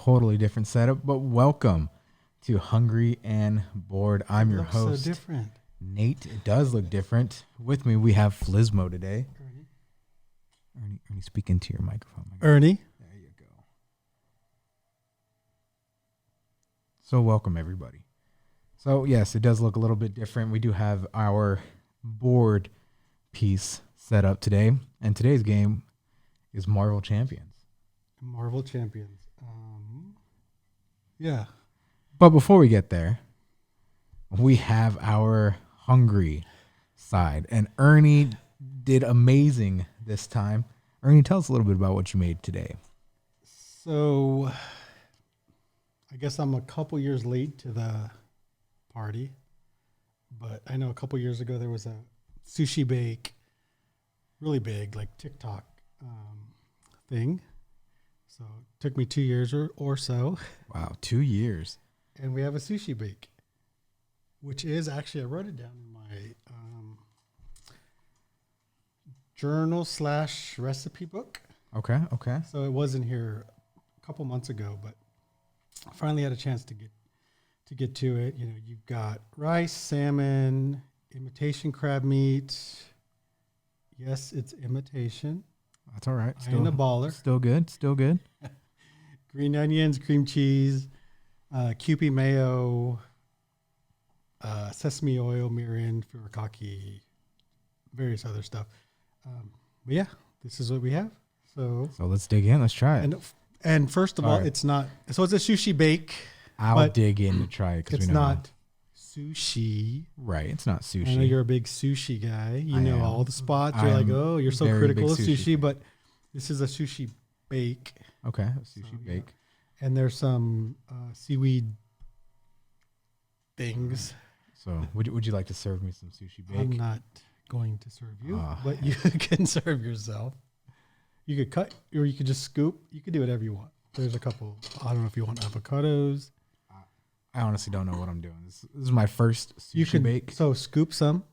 totally different setup, but welcome to Hungry and Bored. I'm your host, so different. Nate. It does look different. With me, we have Flizmo today. Ernie, speak into your microphone. Ernie. There you go. So welcome, everybody. So, yes, it does look a little bit different. We do have our board piece set up today, and today's game is Marvel Champions. Marvel Champions. Yeah. But before we get there, we have our hungry side. And Ernie did amazing this time. Ernie, tell us a little bit about what you made today. So, I guess I'm a couple years late to the party. But I know a couple years ago there was a sushi bake, really big, like TikTok thing. So it took me 2 years or so. Wow, 2 years. And we have a sushi bake, which is actually, I wrote it down in my journal / recipe book. Okay. So it wasn't here a couple months ago, but I finally had a chance to get to it. You know, you've got rice, salmon, imitation crab meat. Yes, it's imitation. That's all right. I ain't a baller. Still good. Green onions, cream cheese, Kewpie mayo, sesame oil, mirin, furikake, various other stuff. But yeah, this is what we have. So let's dig in. Let's try it. And first of all, right. it's not. So it's a sushi bake. I'll dig in to try it because it's we know not sushi. Right. It's not sushi. I know you're a big sushi guy. You know all the spots. You're like, oh, you're so very critical big of sushi sushi, but this is a sushi bake. Okay, a sushi bake. Yeah. And there's some seaweed things. So would you like to serve me some sushi bake? I'm not going to serve you, but you can serve yourself. You could cut, or you could just scoop. You could do whatever you want. There's a couple. I don't know if you want avocados. I honestly don't know what I'm doing. This is my first sushi bake. So scoop some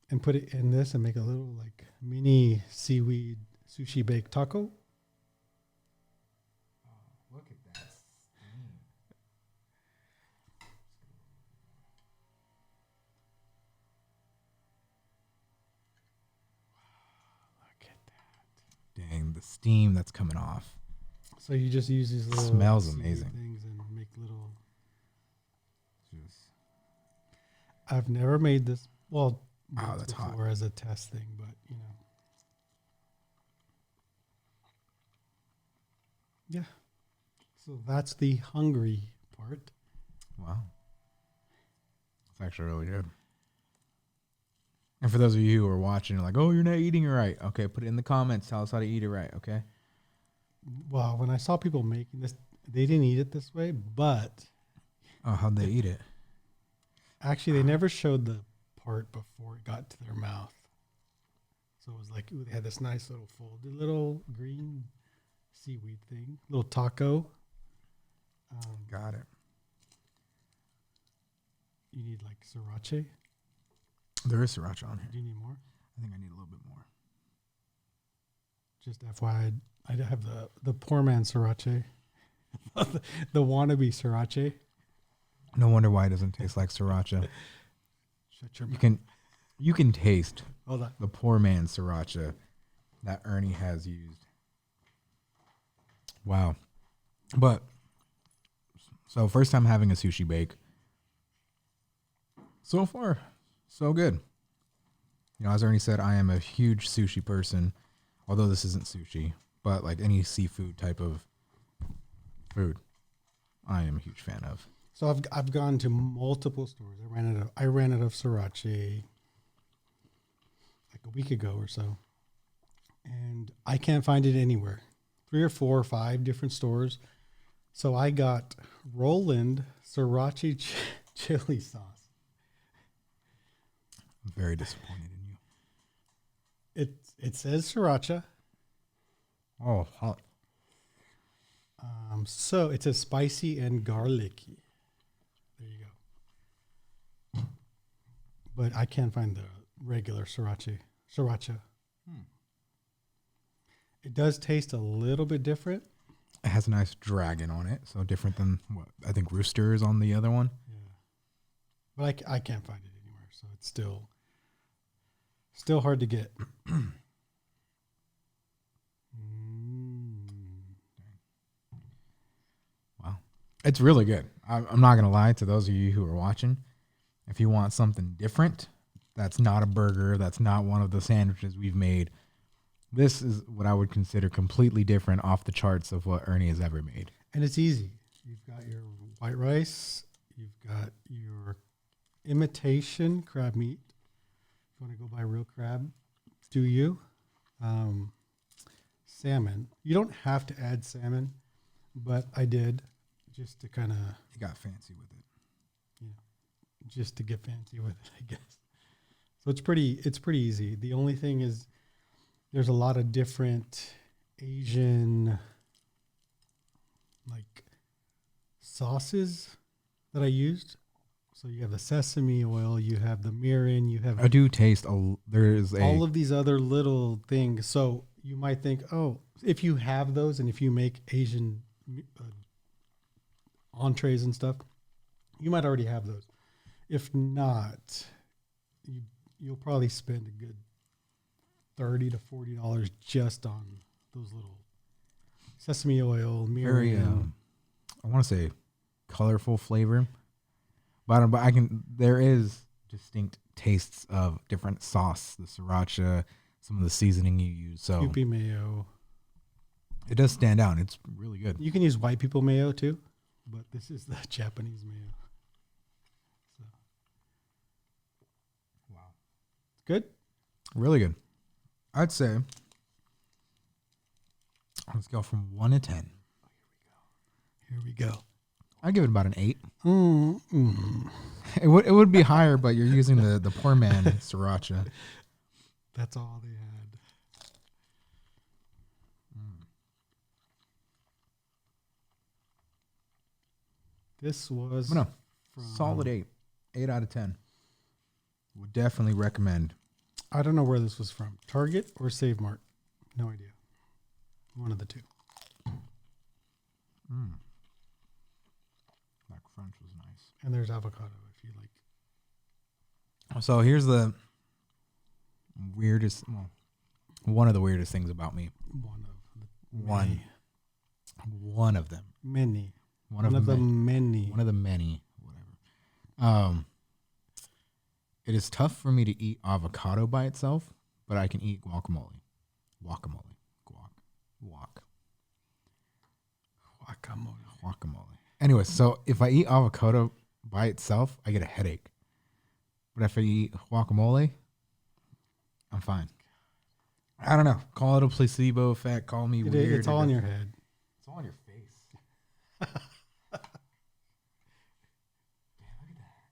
and put it in this and make a little like mini seaweed sushi bake taco. Look at that steam. Look at that. Dang, the steam that's coming off. So you just use these little smells amazing things and make little. I've never made this. Well, that's hot. Or as a test thing, but you know. Yeah. So that's the hungry part. Wow. It's actually really good. And for those of you who are watching, like, oh, you're not eating it right. Okay, put it in the comments. Tell us how to eat it right, okay? Well, when I saw people making this, they didn't eat it this way, but... Oh, how'd they eat it? Actually, they never showed the part before it got to their mouth. So it was like, ooh, they had this nice little folded little green seaweed thing, little taco. Got it. You need like sriracha. There is sriracha on here. Do you need more? I think I need a little bit more. Just FYI, I have the poor man sriracha, the wannabe sriracha. No wonder why it doesn't taste like sriracha. Shut your mouth. You can taste Hold on. the poor man's sriracha that Ernie has used. Wow. But so first time having a sushi bake. So far, so good. You know, as Ernie said, I am a huge sushi person, although this isn't sushi, but like any seafood type of food, I am a huge fan of. So I've gone to multiple stores. I ran out of sriracha like a week ago or so, and I can't find it anywhere. 3 or 4 or 5 different stores. So I got Roland sriracha chili sauce. I'm very disappointed in you. It says sriracha. Oh, hot. So it says spicy and garlicky. There you go. But I can't find the regular sriracha. It does taste a little bit different. It has a nice dragon on it, so different than what I think rooster is on the other one. Yeah. But I can't find it anywhere, so it's still hard to get. Wow. It's really good. I'm not going to lie to those of you who are watching. If you want something different, that's not a burger, that's not one of the sandwiches we've made, this is what I would consider completely different, off the charts of what Ernie has ever made. And it's easy. You've got your white rice. You've got your imitation crab meat. If you want to go buy real crab, do you? Salmon. You don't have to add salmon, but I did just to kind of... You got fancy with it. Yeah, just to get fancy with it, I guess. So it's pretty easy. The only thing is there's a lot of different Asian like sauces that I used. So you have the sesame oil, you have the mirin, you have... I do taste there's all of these other little things. So you might think, oh, if you have those and if you make Asian entrees and stuff, you might already have those. If not, you'll probably spend a good $30 to $40 just on those little sesame oil, mirin. Very, I want to say colorful flavor, but there is distinct tastes of different sauce, the sriracha, some of the seasoning you use. So Kewpie mayo. It does stand out. It's really good. You can use white people mayo too, but this is the Japanese mayo. So. Wow. Good? Really good. I'd say, let's go from 1 to 10. Here we go. I'd give it about an 8. It would be higher, but you're using the poor man sriracha. That's all they had. This was solid 8. 8 out of 10. Would definitely recommend. I don't know where this was from. Target or Save Mart? No idea. One of the two. That crunch was nice. And there's avocado if you like. So here's the weirdest, one of the weirdest things about me. One of them. Many. One of the many. Whatever. It is tough for me to eat avocado by itself, but I can eat guacamole. Guacamole. Anyway, so if I eat avocado by itself, I get a headache. But if I eat guacamole, I'm fine. I don't know. Call it a placebo effect. Call me weird. It's all in your head. It's all in your face. Damn, look at that.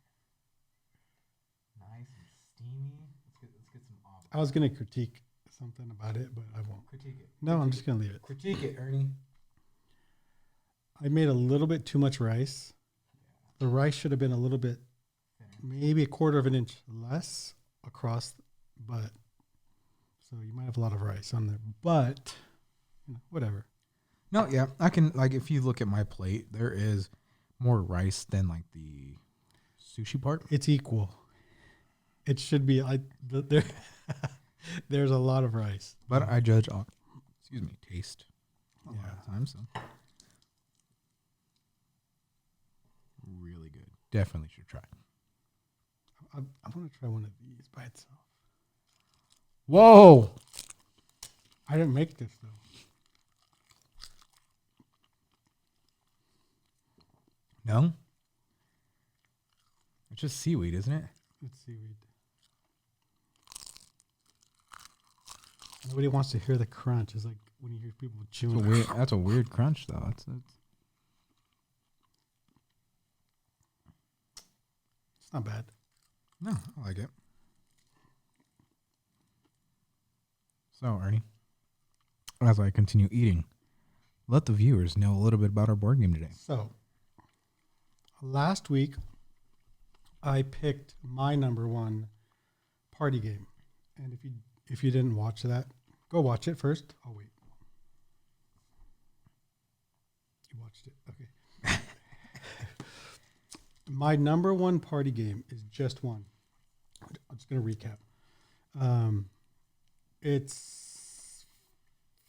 Nice and steamy. Let's get some avocado. I was going to critique something about it, but I won't. Critique it. No, I'm just going to leave it. Critique it, Ernie. I made a little bit too much rice. The rice should have been a little bit, maybe a quarter of an inch less across, but so you might have a lot of rice on there, but whatever. No, yeah, I can, like, if you look at my plate, there is more rice than like the sushi part. It's equal. It should be like there. There's a lot of rice, but I judge on, taste a lot of times. So. Really good. Definitely should try. I want to try one of these by itself. Whoa! I didn't make this though. No? It's just seaweed, isn't it? It's seaweed. Nobody wants to hear the crunch. It's like when you hear people chewing. That's a weird crunch, though. It's not bad. No, I like it. So, Ernie, as I continue eating, let the viewers know a little bit about our board game today. So, last week, I picked my number one party game. And if you didn't watch that, go watch it first. I'll wait. watched it. Okay. My number one party game is just one. I'm just going to recap. It's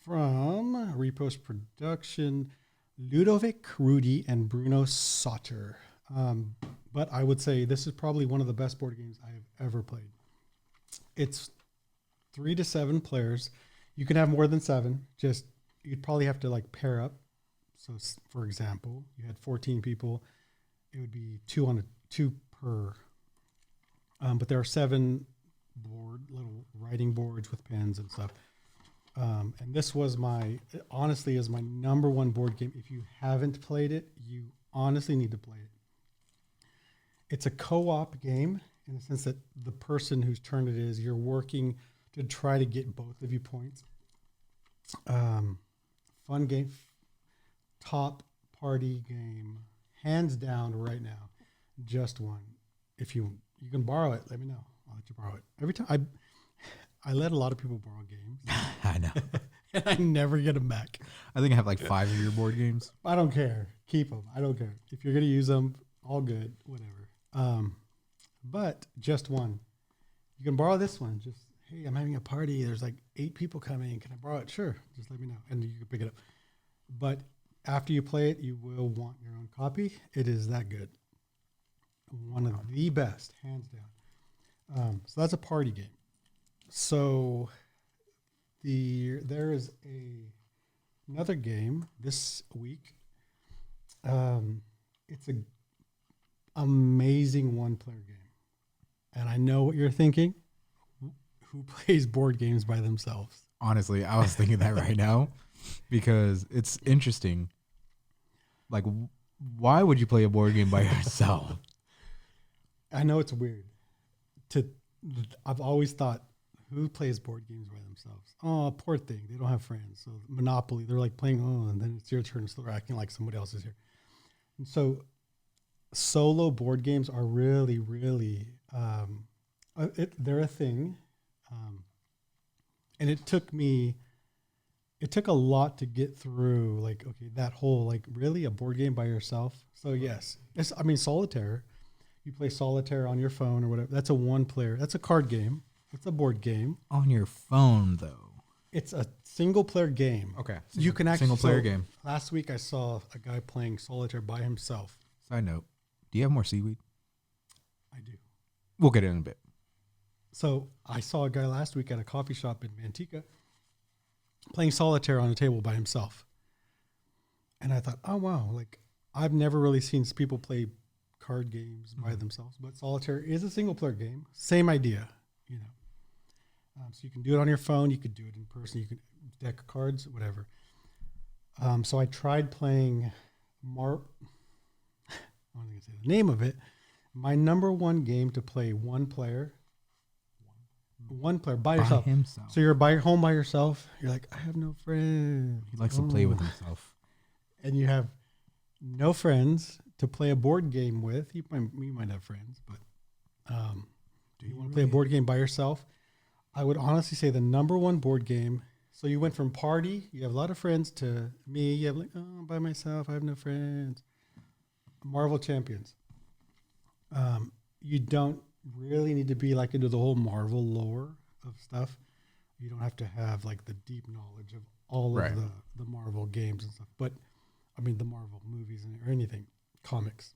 from Repost Production, Ludovic Rudy and Bruno Sauter. But I would say this is probably one of the best board games I have ever played. It's 3 to 7 players. You can have more than 7. Just you'd probably have to like pair up. So, for example, you had 14 people. It would be 2 per. But there are 7 little writing boards with pens and stuff. And this was honestly is my number one board game. If you haven't played it, you honestly need to play it. It's a co-op game in the sense that the person whose turn it is, you're working to try to get both of you points. Fun game, top party game, hands down right now. Just one. If you can borrow it, let me know. I'll let you borrow it. Every time I let a lot of people borrow games. I know. And I never get them back. I think I have like 5 of your board games. I don't care. Keep them. I don't care. If you're going to use them, all good, whatever. But just one. You can borrow this one. Just, hey, I'm having a party. There's like 8 people coming. Can I borrow it? Sure. Just let me know. And you can pick it up. But after you play it, you will want your own copy. It is that good. One of the best, hands down. So that's a party game. So there is another game this week. It's an amazing 1-player game. And I know what you're thinking. Who plays board games by themselves? Honestly, I was thinking that right now because it's interesting. Like, why would you play a board game by yourself? I know it's weird. I've always thought, who plays board games by themselves? Oh, poor thing. They don't have friends. So Monopoly, they're like playing, and then it's your turn. So they're acting like somebody else is here. And so solo board games are really, really, they're a thing. And it took a lot to get through, like, okay, that whole, like, really a board game by yourself? So yes, solitaire. You play solitaire on your phone or whatever. That's a 1-player. That's a card game. It's a board game. On your phone, though. It's a single-player game. Okay. You can actually single-player game. Last week I saw a guy playing solitaire by himself. Side note, do you have more seaweed? I do. We'll get it in a bit. So I saw a guy last week at a coffee shop in Manteca playing solitaire on a table by himself. And I thought, oh, wow, like I've never really seen people play card games by themselves, but solitaire is a single player game. Same idea, you know. So you can do it on your phone. You could do it in person. You could deck cards, whatever. So I tried playing I'm not going to say the name of it. My number one game to play one player by yourself. Himself. So you're home by yourself. You're like, I have no friends. He likes to play with himself. And you have no friends to play a board game with. You might have friends, but do you want to play a board game by yourself? I would honestly say the number one board game. So you went from party, you have a lot of friends, to me, you have like, oh, I'm by myself, I have no friends. Marvel Champions. You don't really need to be like into the whole Marvel lore of stuff. You don't have to have like the deep knowledge of all of the Marvel games and stuff. But I mean the Marvel movies or anything, comics.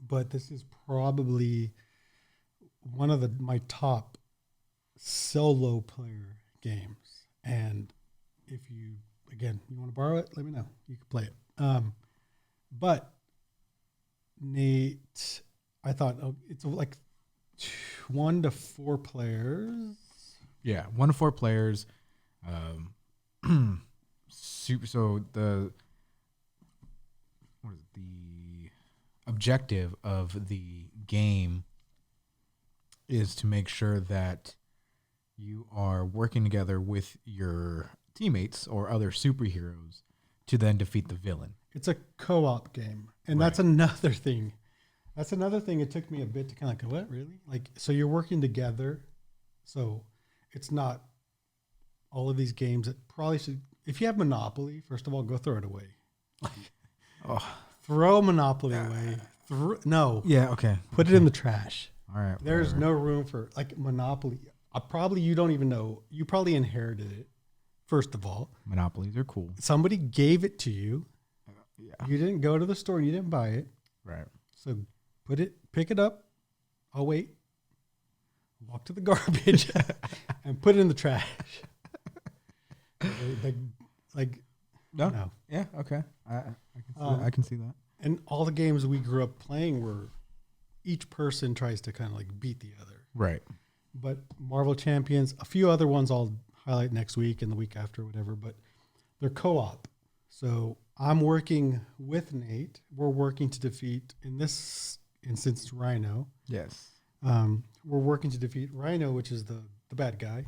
But this is probably one of my top solo player games. And if you want to borrow it, let me know. You can play it. But Nate, I thought it's like 1 to 4 players. Yeah, 1 to 4 players. So the objective of the game is to make sure that you are working together with your teammates or other superheroes to then defeat the villain. It's a co-op game, and that's another thing. That's another thing. It took me a bit to kind of go, what, really? Like, so you're working together. So it's not all of these games that probably should, if you have Monopoly, first of all, go throw it away. Oh, Throw Monopoly away. No. yeah. Okay. Put it in the trash. All right. There's whatever. no room for like Monopoly. Probably you don't even know. You probably inherited it. First of all, Monopolies are cool. somebody gave it to you. Yeah. You didn't go to the store and you didn't buy it. Right. So pick it up. I'll wait. Walk to the garbage and put it in the trash. like no. Yeah. Okay. I can see that. And all the games we grew up playing were each person tries to kind of like beat the other. Right. But Marvel Champions, a few other ones I'll highlight next week and the week after, whatever. But they're co-op. So I'm working with Nate. We're working to defeat, in this instance, Rhino. Yes. We're working to defeat Rhino, which is the bad guy.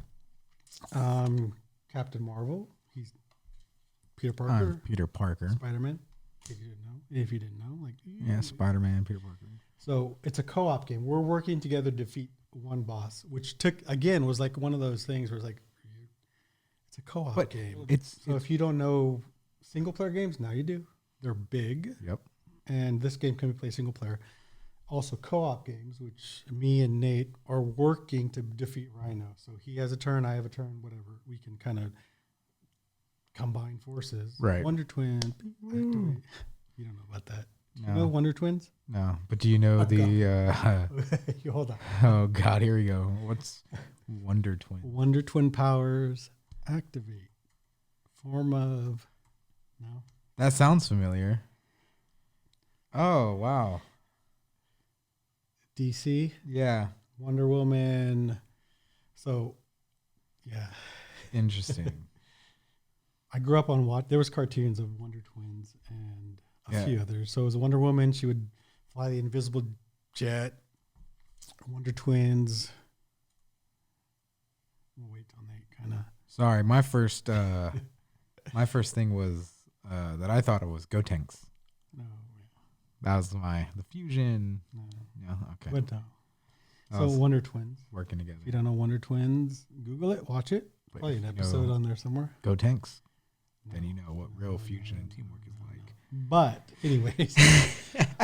Captain Marvel. He's Peter Parker. Peter Parker. Spider-Man. If you didn't know, like Yeah, Spider-Man, Peter Parker. So it's a co-op game. We're working together to defeat one boss, which was like one of those things where it's like, it's a co-op game. So if you don't know single player games, now you do. They're big. Yep. And this game can be played single player. Also co-op games, which me and Nate are working to defeat Rhino. So he has a turn, I have a turn, whatever. We can kind of combine forces. Right. Wonder Twin. Activate. You don't know about that. No. You know Wonder Twins? No. But do you know You hold on. Oh God, here we go. What's Wonder Twin? Wonder Twin powers activate. Form of no. That sounds familiar. Oh wow. DC. Yeah. Wonder Woman. So yeah. Interesting. I grew up on there was cartoons of Wonder Twins and a few others. So it was Wonder Woman. She would fly the invisible jet. Wonder Twins. We'll wait till Nate kind of. Sorry, my first thing was that I thought it was Go Tanks. No. That was the fusion. No. Yeah. Okay. But no. So Wonder Twins. Working together. If you don't know Wonder Twins, Google it. Watch it. But Probably an episode on there somewhere. Go Tanks. Then you know what real fusion and teamwork is like. But anyways,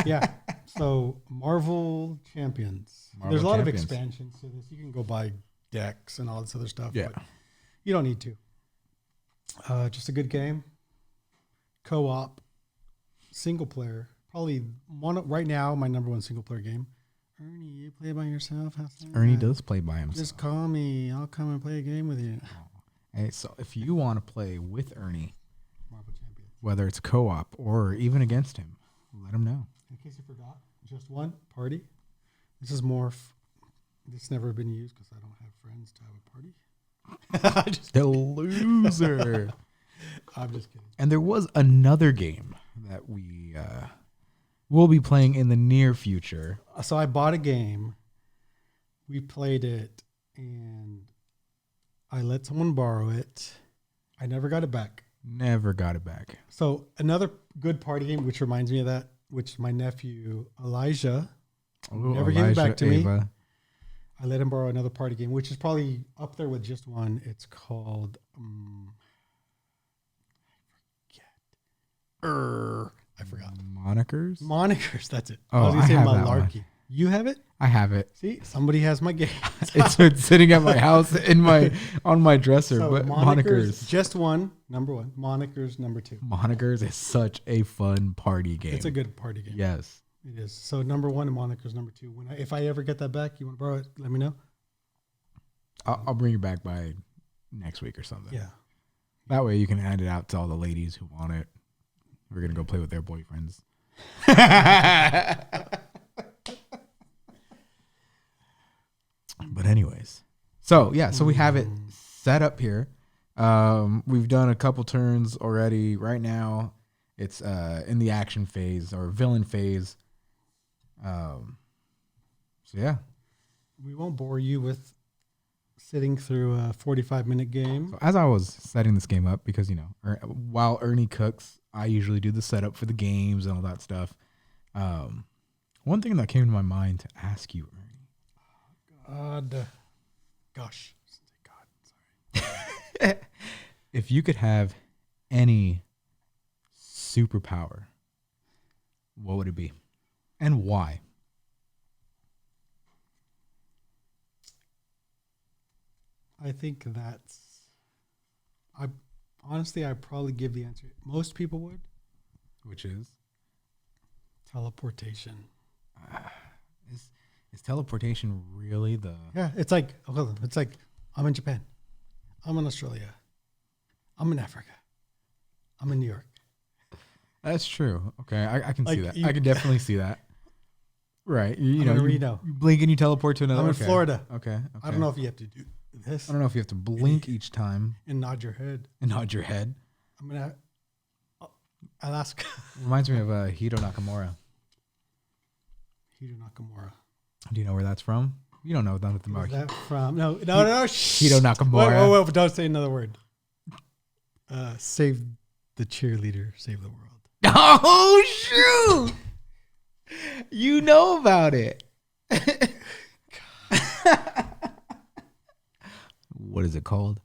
yeah. So Marvel Champions. There's a lot of expansions to this. You can go buy decks and all this other stuff. Yeah. But you don't need to. Just a good game. Co-op. Single player. Probably right now, my number one single player game. Ernie, you play by yourself? Ernie does play by himself. Just call me. I'll come and play a game with you. Hey, so if you want to play with Ernie, Marvel Champions, whether it's co-op or even against him, let him know. In case you forgot, just one party. This is more. It's never been used because I don't have friends to have a party. The loser. I'm just kidding. And there was another game that we will be playing in the near future. So I bought a game. We played it, and I let someone borrow it. I never got it back. Never got it back. So another good party game, which reminds me of that, which my nephew Elijah never gave it back to me. I let him borrow another party game, which is probably up there with just one. It's called I forgot. Monikers. That's it. Oh, I was gonna say have that Malarkey. one. You have it? I have it. See, somebody has my game. It's sitting at my house on my dresser. So but Monikers, just one, number one. Monikers, number two. Monikers is such a fun party game. It's a good party game. Yes, it is. So number one and Monikers number two. If I ever get that back, you want to borrow it? Let me know. I'll bring it back by next week or something. Yeah. That way you can hand it out to all the ladies who want it. We're gonna go play with their boyfriends. But anyways, so we have it set up here. We've done a couple turns already. Right now, it's in the action phase or villain phase. So yeah, we won't bore you with sitting through a 45-minute game. So as I was setting this game up, because while Ernie cooks, I usually do the setup for the games and all that stuff. One thing that came to my mind to ask you, Ernie. Gosh. Sorry. If you could have any superpower, what would it be? And why? I think honestly, I'd probably give the answer most people would. Which is? Teleportation. Is teleportation really the... Yeah, it's like I'm in Japan. I'm in Australia. I'm in Africa. I'm in New York. That's true. Okay, I can see Like that. I can definitely see that. Right. You blink and you teleport to another... I'm in Florida. Okay. I don't know if you have to do this. I don't know if you have to blink each time. And nod your head. I'm going to Alaska. Reminds me of Hiro Nakamura. Hiro Nakamura. Do you know where that's from? You don't know nothing about Where's that from? No. Hiro Nakamura. Wait, don't say another word. Save the cheerleader, save the world. Oh, shoot! You know about it. What is it called?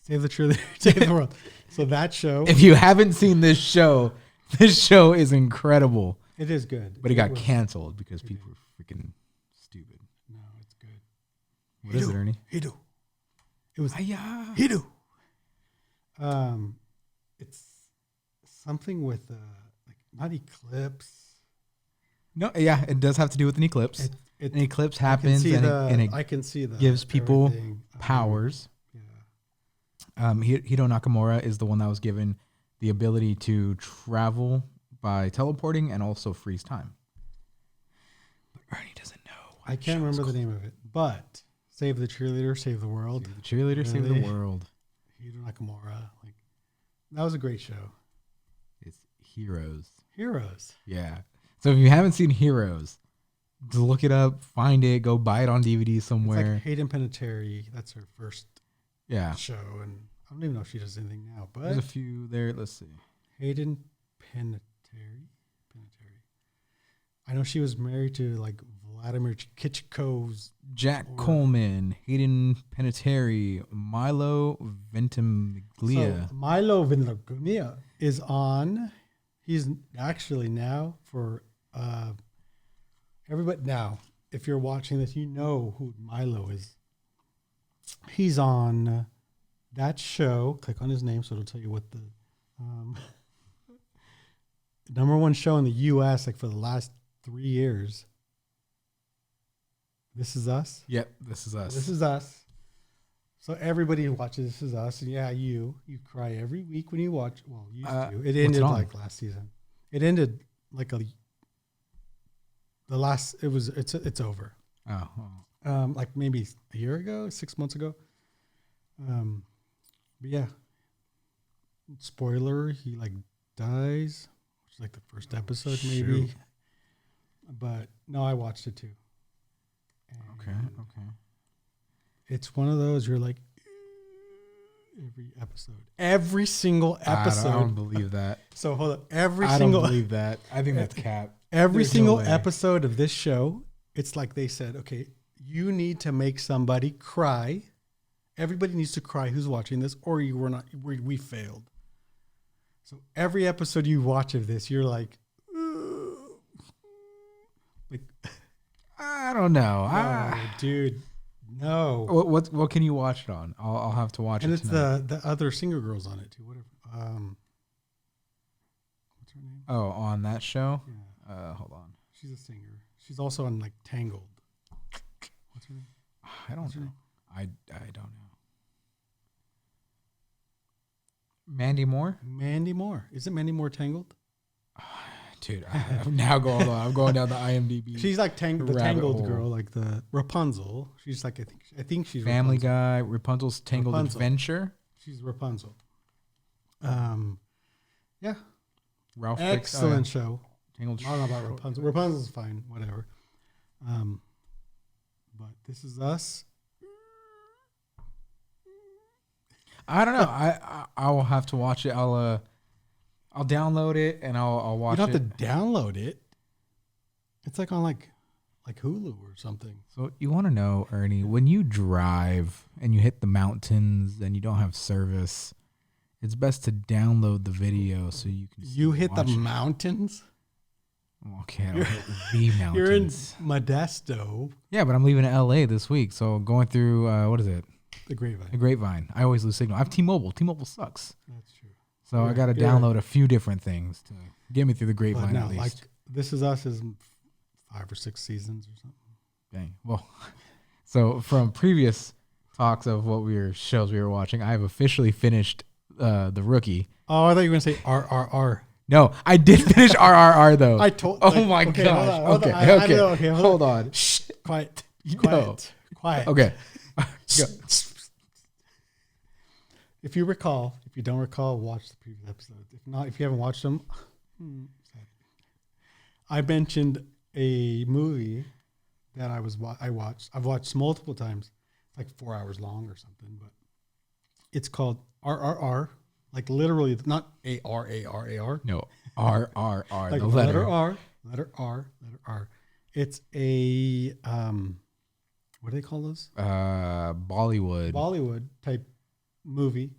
Save the cheerleader, save the world. So that show. If you haven't seen this show is incredible. It is good. But it got canceled because people were freaking stupid. No, it's good. What is it, Ernie? Hidu. It was Hiya. Hidu. It's something with like not eclipse. No, yeah, it does have to do with an eclipse. An eclipse happens and I can see that gives people powers. Hiro Nakamura is the one that was given the ability to travel by teleporting and also freeze time. But Ernie doesn't know. I can't remember the name of it, but Save the Cheerleader, Save the World. Save the Cheerleader, Save the World. Hiro Nakamura. Like, that was a great show. It's Heroes. Heroes. Yeah. So if you haven't seen Heroes, just look it up, find it, go buy it on DVD somewhere. It's like Hayden Panettiere. That's her first show, and I don't even know if she does anything now. But there's a few there. Let's see. Hayden Panettiere. I know she was married to like Vladimir Kitchko's Jack Coleman, Hayden Panettiere, Milo Ventimiglia. So Milo Ventimiglia is on. He's actually now for everybody now. If you're watching this, you know who Milo is. He's on that show. Click on his name, so it'll tell you what the number one show in the U.S. like for the last 3 years. This Is Us. Yep, This Is Us. This Is Us. So everybody who watches This Is Us, and yeah, you cry every week when you watch. Well, you used to. It ended like last season. It ended like it's over. Oh. Like maybe a year ago, 6 months ago. But yeah. Spoiler, he like dies, which is like the first episode maybe. Shoot. But no, I watched it too. Okay. It's one of those you're like every single episode. I don't believe that. So hold up. I don't believe that. I think that's cap. Every single episode of this show, it's like they said, okay, you need to make somebody cry. Everybody needs to cry who's watching this, or we failed. So every episode you watch of this, you're like I don't know. Dude, no. What can you watch it on? I'll have to watch it. And it's tonight. the other singer girls on it too. Whatever. What's her name? Oh, on that show? Yeah. Hold on. She's a singer. She's also on like Tangled. What's her name? I don't know. I don't know. Mandy Moore? Mandy Moore. Isn't Mandy Moore Tangled? Dude, I'm now going on. I'm going down the IMDb. She's like the Tangled girl, like the Rapunzel. She's like I think she's Family Rapunzel. Guy, Rapunzel's Tangled Adventure. She's Rapunzel. Yeah. Ralph. Excellent show. Tangled. I don't know about Rapunzel. Rapunzel's fine, whatever. But This Is Us. I don't know. I will have to watch it. I'll download it and I'll watch it. You don't have to download it. It's like on like Hulu or something. So you want to know, Ernie, when you drive and you hit the mountains and you don't have service it's best to download the video so you can. You hit the watch it. mountains. Okay, I don't hit the mountains. You're in Modesto. Yeah, but I'm leaving to LA this week, so going through what is it? The Grapevine. The Grapevine. I always lose signal. I have T-Mobile. T-Mobile sucks. That's true. So I got to download a few different things to get me through the Grapevine But no, at least. like This Is Us is 5 or 6 seasons or something. Dang. Well, so from previous talks of shows we were watching, I have officially finished The Rookie. Oh, I thought you were going to say RRR. No, I did finish RRR though. I told. Oh my gosh. Okay. Hold on. Shh. Quiet. No. Quiet. Okay. If you don't recall, watch the previous episodes. If not, if you haven't watched them, I mentioned a movie that I watched. I've watched multiple times. It's like 4 hours long or something, but it's called RRR. Like literally, not ARARAR. No, RRR. Like the letter R. It's a what do they call those? Bollywood type movie,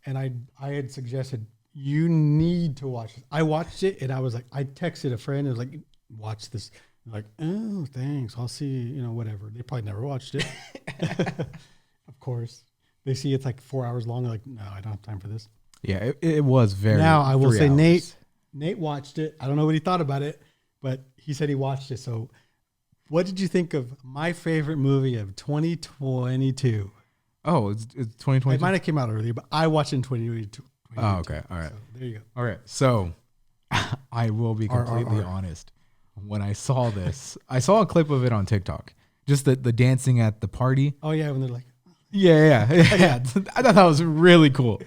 and I had suggested you need to watch it. I watched it, and I was like, I texted a friend and was like, watch this. They're like, oh, thanks. I'll see. Whatever. They probably never watched it. Of course. They see it's like 4 hours long. They're like, no, I don't have time for this. Yeah, it was very. Now I will say, hours. Nate watched it. I don't know what he thought about it, but he said he watched it. So, what did you think of my favorite movie of 2022? Oh, it's 2020. It might have came out earlier, but I watched it in 2022. Oh, okay. All right. So there you go. All right. So, I will be completely honest. When I saw this, I saw a clip of it on TikTok. Just the dancing at the party. Oh yeah, when they're like. Yeah. I thought that was really cool.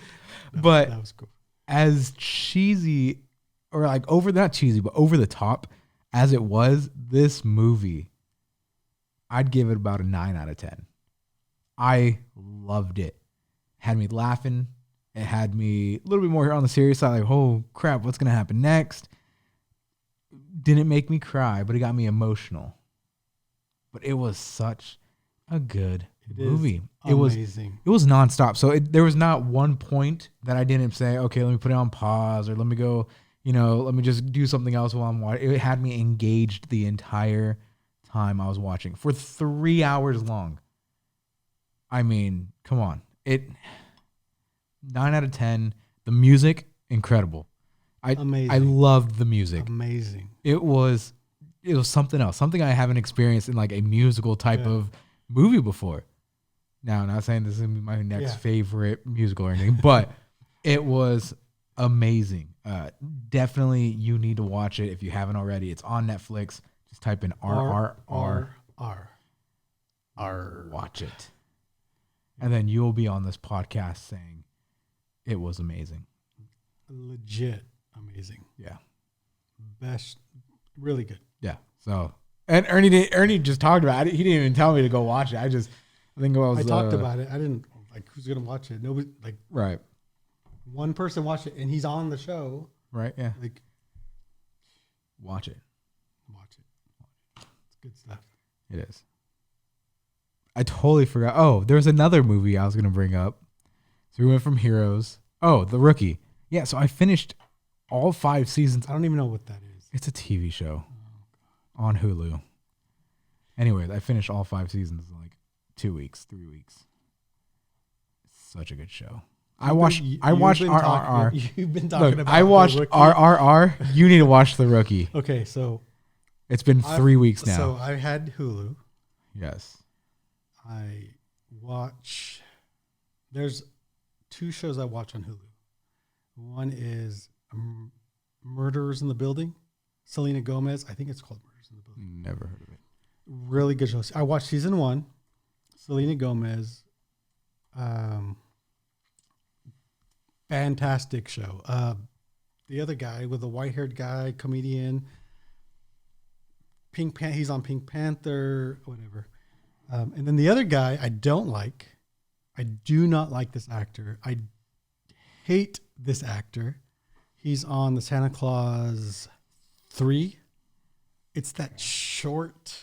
But that was cool. As cheesy, or like not cheesy, but over the top as it was, this movie, I'd give it about a 9 out of 10. I loved it. Had me laughing. It had me a little bit more on the serious side, like, oh crap, what's going to happen next? Didn't make me cry, but it got me emotional. But it was such a good movie. It was amazing. It was nonstop. So there was not one point that I didn't say, okay, let me put it on pause, or let me go, let me just do something else while I'm watching. It had me engaged the entire time I was watching for 3 hours long. I mean, come on. 9 out of 10. The music, incredible. Amazing. I loved the music. Amazing. It was something else, something I haven't experienced in like a musical type of movie before. Now, I'm not saying this is gonna be my next favorite musical or anything, but it was amazing. Definitely, you need to watch it if you haven't already. It's on Netflix. Just type in RRR. Watch it, and then you'll be on this podcast saying it was amazing. Legit amazing. Yeah. Best. Really good. Yeah. So, and Ernie just talked about it. He didn't even tell me to go watch it. I talked about it. I didn't like who's gonna watch it. Nobody like right. One person watched it and he's on the show. Right. Yeah. Like watch it. It's good stuff. It is. I totally forgot. Oh, there's another movie I was gonna bring up. So we went from Heroes. Oh, The Rookie. Yeah. So I finished all 5 seasons. I don't even know what that is. It's a TV show on Hulu. Anyways, I finished all 5 seasons in like 2 weeks, 3 weeks. It's such a good show. I watched RRR. You've been talking about. I watched RRR. You need to watch The Rookie. Okay, so it's been 3 weeks now. So I had Hulu. Yes. I watch. There's 2 shows I watch on Hulu. One is Murderers in the Building. Selena Gomez. I think it's called Murders in the Building. Never heard of it. Really good show. I watched season 1. Selena Gomez. Fantastic show. The other guy with the white-haired guy, comedian. He's on Pink Panther, whatever. And then the other guy I don't like. I do not like this actor. I hate this actor. He's on the Santa Claus 3. It's that short.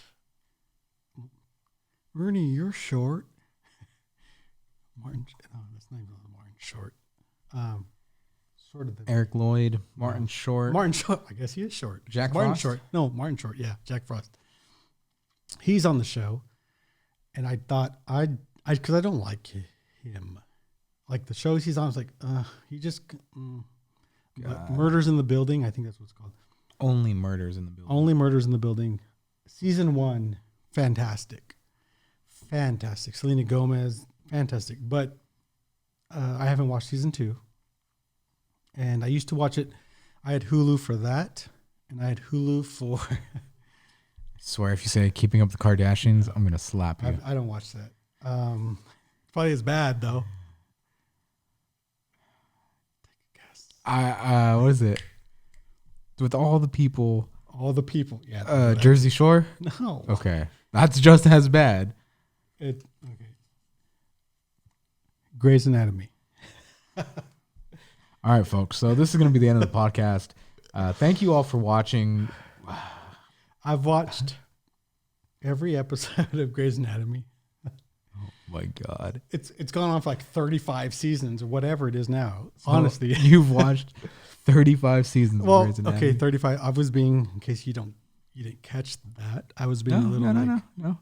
Ernie, you're short. Martin. No, that's not even Martin Short. Sort of the Eric Lloyd, Martin Short. Martin Short. I guess he is short. Jack Martin Frost? Short. No, Martin Short. Yeah, Jack Frost. He's on the show, and I thought because I don't like him. Like the shows he's on, I was like, he just but Murders in the Building. I think that's what it's called. Only Murders in the Building. Only Murders in the Building. Season 1, fantastic. Selena Gomez, fantastic. But I haven't watched season 2. And I used to watch it. I had Hulu for that. And I had Hulu for... I swear, if you say Keeping Up with the Kardashians, I'm going to slap you. I don't watch that. Probably as bad, though. Take a guess. What is it? With all the people. All the people. Yeah. Jersey Shore? No. Okay. That's just as bad. Okay. Grey's Anatomy. All right, folks. So this is going to be the end of the podcast. Thank you all for watching. I've watched every episode of Grey's Anatomy. Oh my God. It's gone on for like 35 seasons or whatever it is now. So honestly. You've watched 35 seasons of Grey's Anatomy. Okay, 35. I was being, in case you didn't catch that, I was being a little No.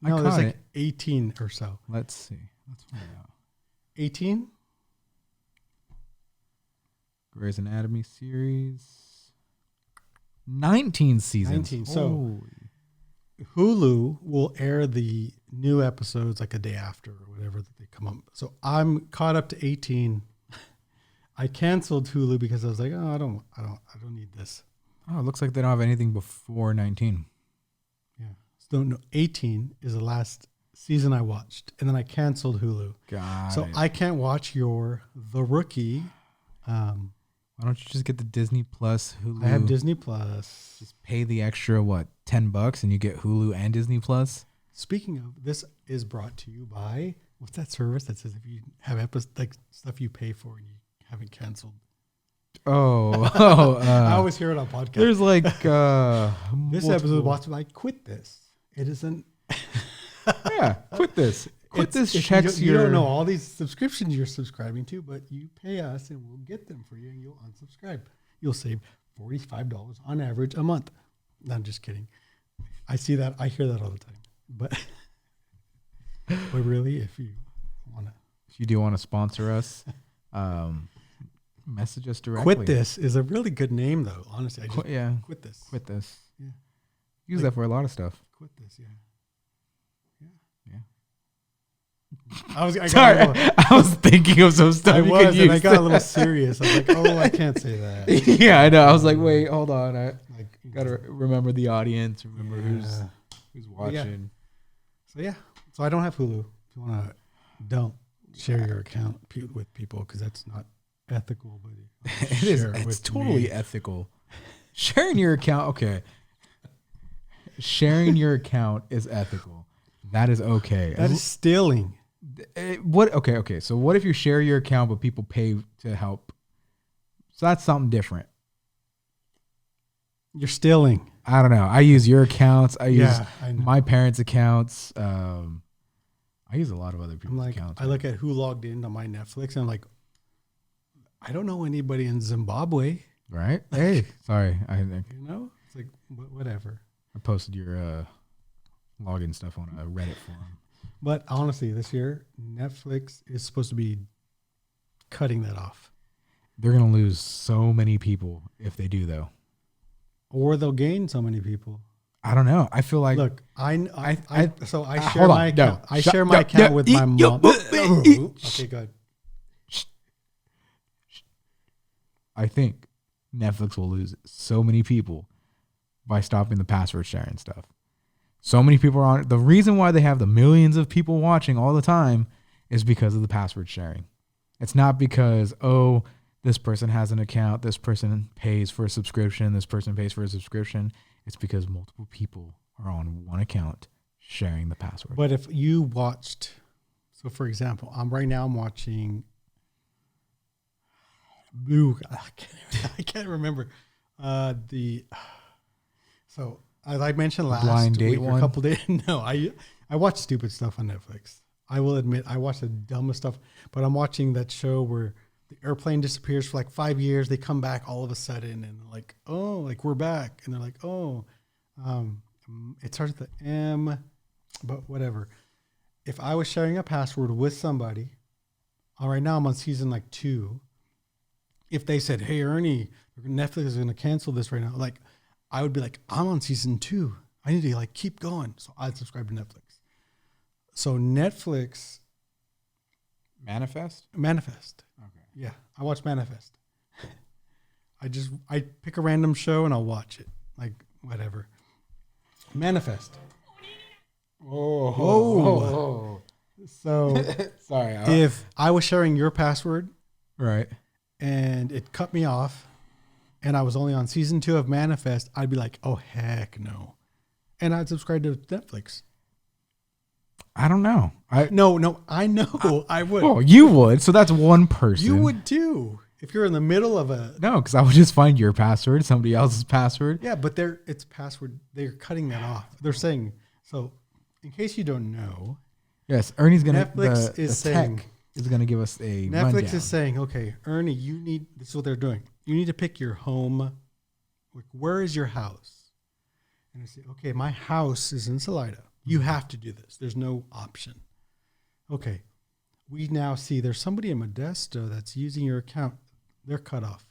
There's like 18 or so. Let's see. Let's find out. 18? Grey's Anatomy series. 19 seasons. 19. So Hulu will air the new episodes like a day after or whatever that they come up. So I'm caught up to 18. I canceled Hulu because I was like, oh, I don't need this. Oh, it looks like they don't have anything before 19. Yeah. So no, 18 is the last season I watched, and then I canceled Hulu. So I can't watch The Rookie. Why don't you just get the Disney Plus Hulu? I have Disney Plus. Just pay the extra, $10 and you get Hulu and Disney Plus? Speaking of, this is brought to you by, what's that service that says if you have like stuff you pay for and you haven't canceled? I always hear it on podcasts. There's like this episode was like, quit this. It isn't. Yeah, quit this. Quit this. You don't know all these subscriptions you're subscribing to, but you pay us and we'll get them for you and you'll unsubscribe. You'll save $45 on average a month. No, I'm just kidding. I see that. I hear that all the time. But really, if you do want to sponsor us, message us directly. Quit This is a really good name, though. Honestly, Quit This. Quit This. Yeah. Use that for a lot of stuff. Quit This. Yeah. I was thinking of some stuff you could use. I got a little serious. I was like, oh, I can't say that. Yeah, I know. I was like, wait, hold on. I got to remember the audience, remember who's watching. Yeah. So I don't have Hulu. If you want to, don't share your account with people because that's not ethical. But it is. It's totally ethical. Sharing your account, okay. Sharing your account is ethical. That is okay. That is stealing. Okay. So what if you share your account but people pay to help? So that's something different. You're stealing. I don't know. I use your accounts. I use my parents' accounts. I use a lot of other people's accounts. I look at who logged in on my Netflix and I'm like, I don't know anybody in Zimbabwe. Right? Hey, sorry. It's like whatever. I posted your login stuff on a Reddit forum. But honestly, this year, Netflix is supposed to be cutting that off. They're going to lose so many people if they do, though. Or they'll gain so many people. I don't know. I feel like... Look, I share my account. I share my account with my mom. Okay, good. I think Netflix will lose so many people by stopping the password sharing stuff. So many people are on it. The reason why they have the millions of people watching all the time is because of the password sharing. It's not because, this person has an account, this person pays for a subscription, this person pays for a subscription. It's because multiple people are on one account sharing the password. But if you watched, so for example, I'm watching I can't remember so as I mentioned last week or a couple days. No, I watch stupid stuff on Netflix. I will admit I watch the dumbest stuff, but I'm watching that show where the airplane disappears for like 5 years. They come back all of a sudden and like, oh, like we're back. And they're like, oh, it starts with the M, but whatever. If I was sharing a password with somebody, right now I'm on season like 2. If they said, hey, Ernie, Netflix is going to cancel this right now. Like, I would be like, I'm on season 2. I need to like keep going. So I'd subscribe to Netflix. So Netflix. Manifest? Okay. Yeah. I watch Manifest. I pick a random show and I'll watch it. Like, whatever. Manifest. Oh. So sorry. If I was sharing your password. Right. And it cut me off and I was only on season 2 of Manifest, I'd be like, oh, heck no. And I'd subscribe to Netflix. I don't know. I know. I would. Oh, you would. So that's one person. You would too. If you're in the middle of a. No, because I would just find your password, somebody else's password. Yeah, but it's password. They're cutting that off. They're saying, so in case you don't know. Yes, Ernie's going to. Netflix is saying. Is going to give us a Netflix rundown. is saying, okay, Ernie, this is what they're doing. You need to pick your home. Like, where is your house? And I say, okay, my house is in Salida. You have to do this. There's no option. Okay. We now see there's somebody in Modesto that's using your account. They're cut off.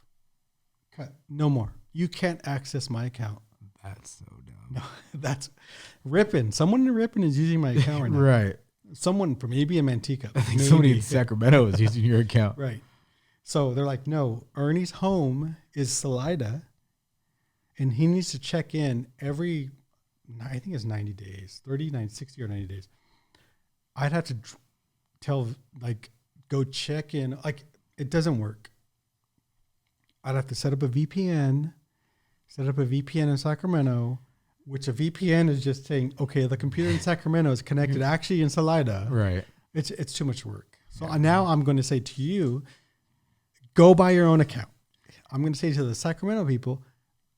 Cut. No more. You can't access my account. That's so dumb. No, that's Ripon. Someone in Ripon is using my account right now. Right. Someone from maybe a Manteca. I think somebody in Sacramento is using your account. Right. So they're like, no, Ernie's home is Salida, and he needs to check in every, I think it's 90 days, 39, 60 or 90 days. I'd have to go check in. Like, it doesn't work. I'd have to set up a VPN in Sacramento, which a VPN is just saying, okay, the computer in Sacramento is connected actually in Salida. Right. It's too much work. So now I'm going to say to you, go buy your own account. I'm going to say to the Sacramento people,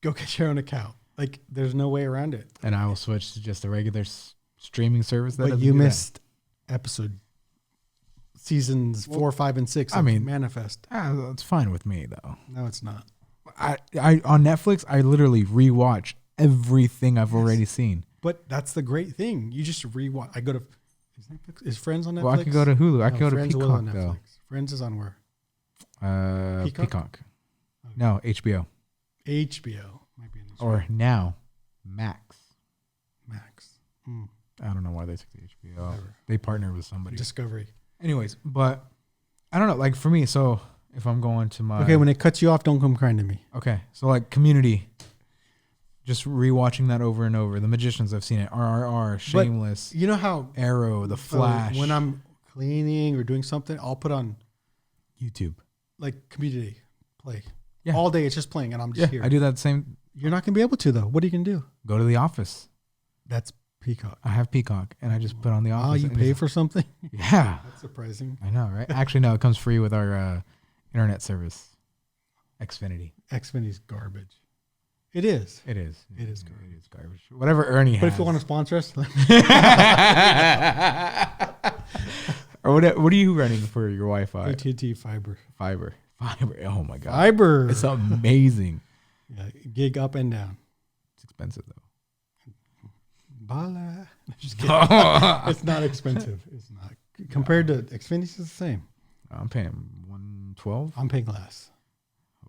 go get your own account. Like, there's no way around it. And I will switch to just a regular streaming service. But you missed seasons 4, 5, and 6 of Manifest. It's fine with me, though. No, it's not. I on Netflix, I literally rewatch everything I've already seen. But that's the great thing. You just rewatch. I go to is Friends on Netflix? Well, I could go to Hulu. I could go to Friends Peacock, on Netflix. though. Friends is on where? Peacock. Okay. No, HBO. HBO might be in this or now Max. I don't know why they took the HBO. Whatever. They partnered with somebody. Discovery. Anyways, but I don't know. Like for me, so if I'm going to my when it cuts you off, don't come crying to me. Okay, so like Community. Just rewatching that over and over. The Magicians, I've seen it. RRR, Shameless. But you know how Arrow, The Flash. When I'm cleaning or doing something, I'll put on YouTube, like Community play. Yeah, all day it's just playing, and I'm just here. I do that same. You're not gonna be able to though. What are you gonna do? Go to The Office. That's Peacock. I have Peacock, and I just put on The Office. Oh, you pay for something? Yeah, that's surprising. I know, right? Actually, no, it comes free with our internet service, Xfinity. Xfinity's garbage. It is. It is. It is garbage. It is garbage. Whatever Ernie has. But if you want to sponsor us. Or what are you running for your Wi-Fi? AT&T Fiber. Oh my God. Fiber. It's amazing. Yeah, gig up and down. It's expensive though. Bala. Just kidding. It's not expensive. It's not. Compared to Xfinity, it's the same. I'm paying $112. I'm paying less.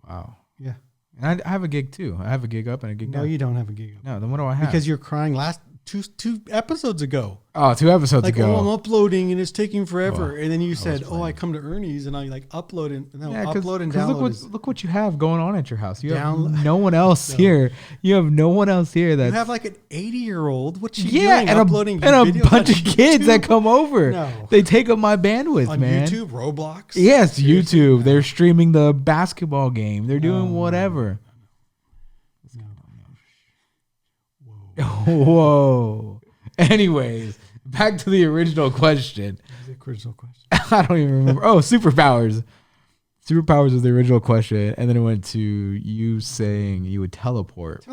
Wow. Yeah. And I have a gig too. I have a gig up and a gig down. No, you don't have a gig up. No, then what do I have? Because you're crying last two episodes ago. Oh, 2 episodes like, ago. Oh, I'm uploading and it's taking forever. Well, and then you said, I come to Ernie's and I like upload and upload and download. Look what you have going on at your house. You have no one else here. You have no one else here. You have like an 80-year-old. What's she doing? And uploading a bunch of kids that come over. No. They take up my bandwidth, on man. YouTube, Roblox. Yes, YouTube. No. They're streaming the basketball game. They're doing whatever. No. Whoa. Anyways, back to the original question. I don't even remember. Oh, superpowers. Superpowers was the original question, and then it went to you saying you would teleport.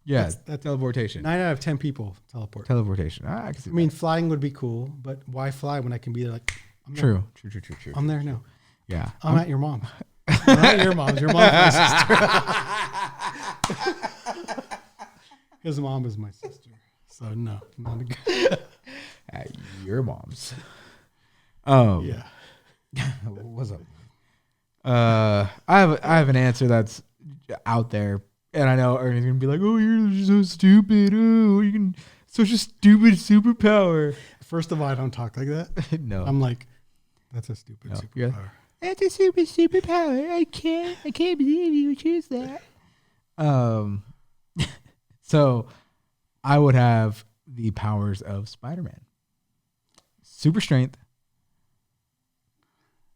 Yeah, that's teleportation. 9 out of 10 people teleport. Teleportation. I mean, flying would be cool, but why fly when I can be like? True. I'm there now. Yeah. I'm at your mom's. Not your mom's. Your mom's my sister. His mom is my sister. So no, not a good. At your mom's. Yeah. What's up? I have an answer that's out there, and I know Ernie's gonna be like, "Oh, you're so stupid. Oh, you can such a stupid superpower." First of all, I don't talk like that. No, I'm like, that's a stupid superpower. Yeah. That's a superpower. I can't believe you would choose that. So I would have the powers of Spider-Man. Super strength,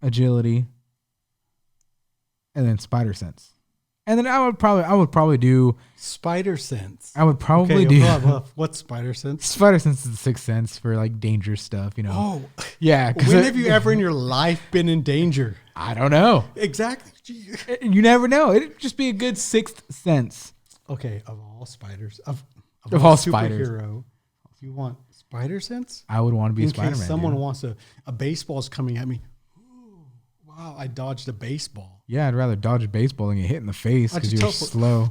agility, and then spider sense. And then I would probably do Spider sense. I would probably Okay, do what's spider sense? Spider sense is the sixth sense for like dangerous stuff, you know. Oh, yeah. When have you ever in your life been in danger? I don't know. Exactly. You never know. It'd just be a good sixth sense. Okay, of all spiders, of all spiders, superhero, you want spider sense? I would want to be in a Spider-Man. case someone dude. wants a baseball's coming at me. Ooh, wow, I dodged a baseball. Yeah, I'd rather dodge a baseball than get hit in the face Why'd because you you're teleport? slow.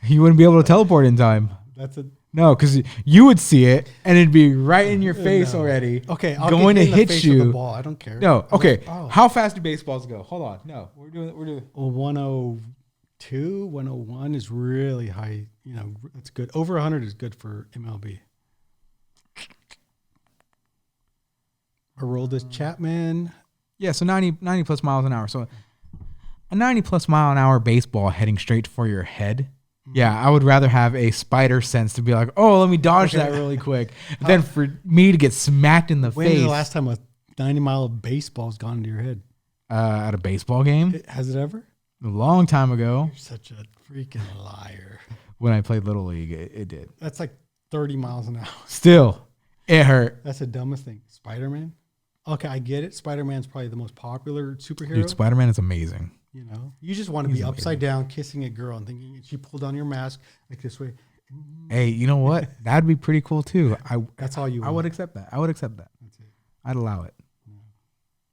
You wouldn't be able to teleport in time. That's a No, because you would see it and it'd be right in your face No. already. Okay, I'll going get to in the hit face you. with the ball. I don't care. No, okay. Oh. How fast do baseballs go? Hold on. No, we're doing. Well, 102, 101 is really high. You know, that's good. Over 100 is good for MLB. Aroldis Chapman. Yeah, so 90 plus miles an hour. So a 90 plus mile an hour baseball heading straight for your head. Yeah, I would rather have a spider sense to be like, oh, let me dodge that really quick, than for me to get smacked in the When face. is the last time a 90-mile baseball's gone into your head? At a baseball game? Has it ever? A long time ago. You're such a freaking liar. When I played Little League, it did. That's like 30 miles an hour. Still, it hurt. That's the dumbest thing. Spider-Man? Okay, I get it. Spider-Man's probably the most popular superhero. Dude, Spider-Man is amazing. You know, you just want to He's be amazing. upside down, kissing a girl and thinking she pulled down your mask like this way. Hey, you know what? That'd be pretty cool too. That's all you want. I would accept that. I would accept that. That's it. I'd allow it.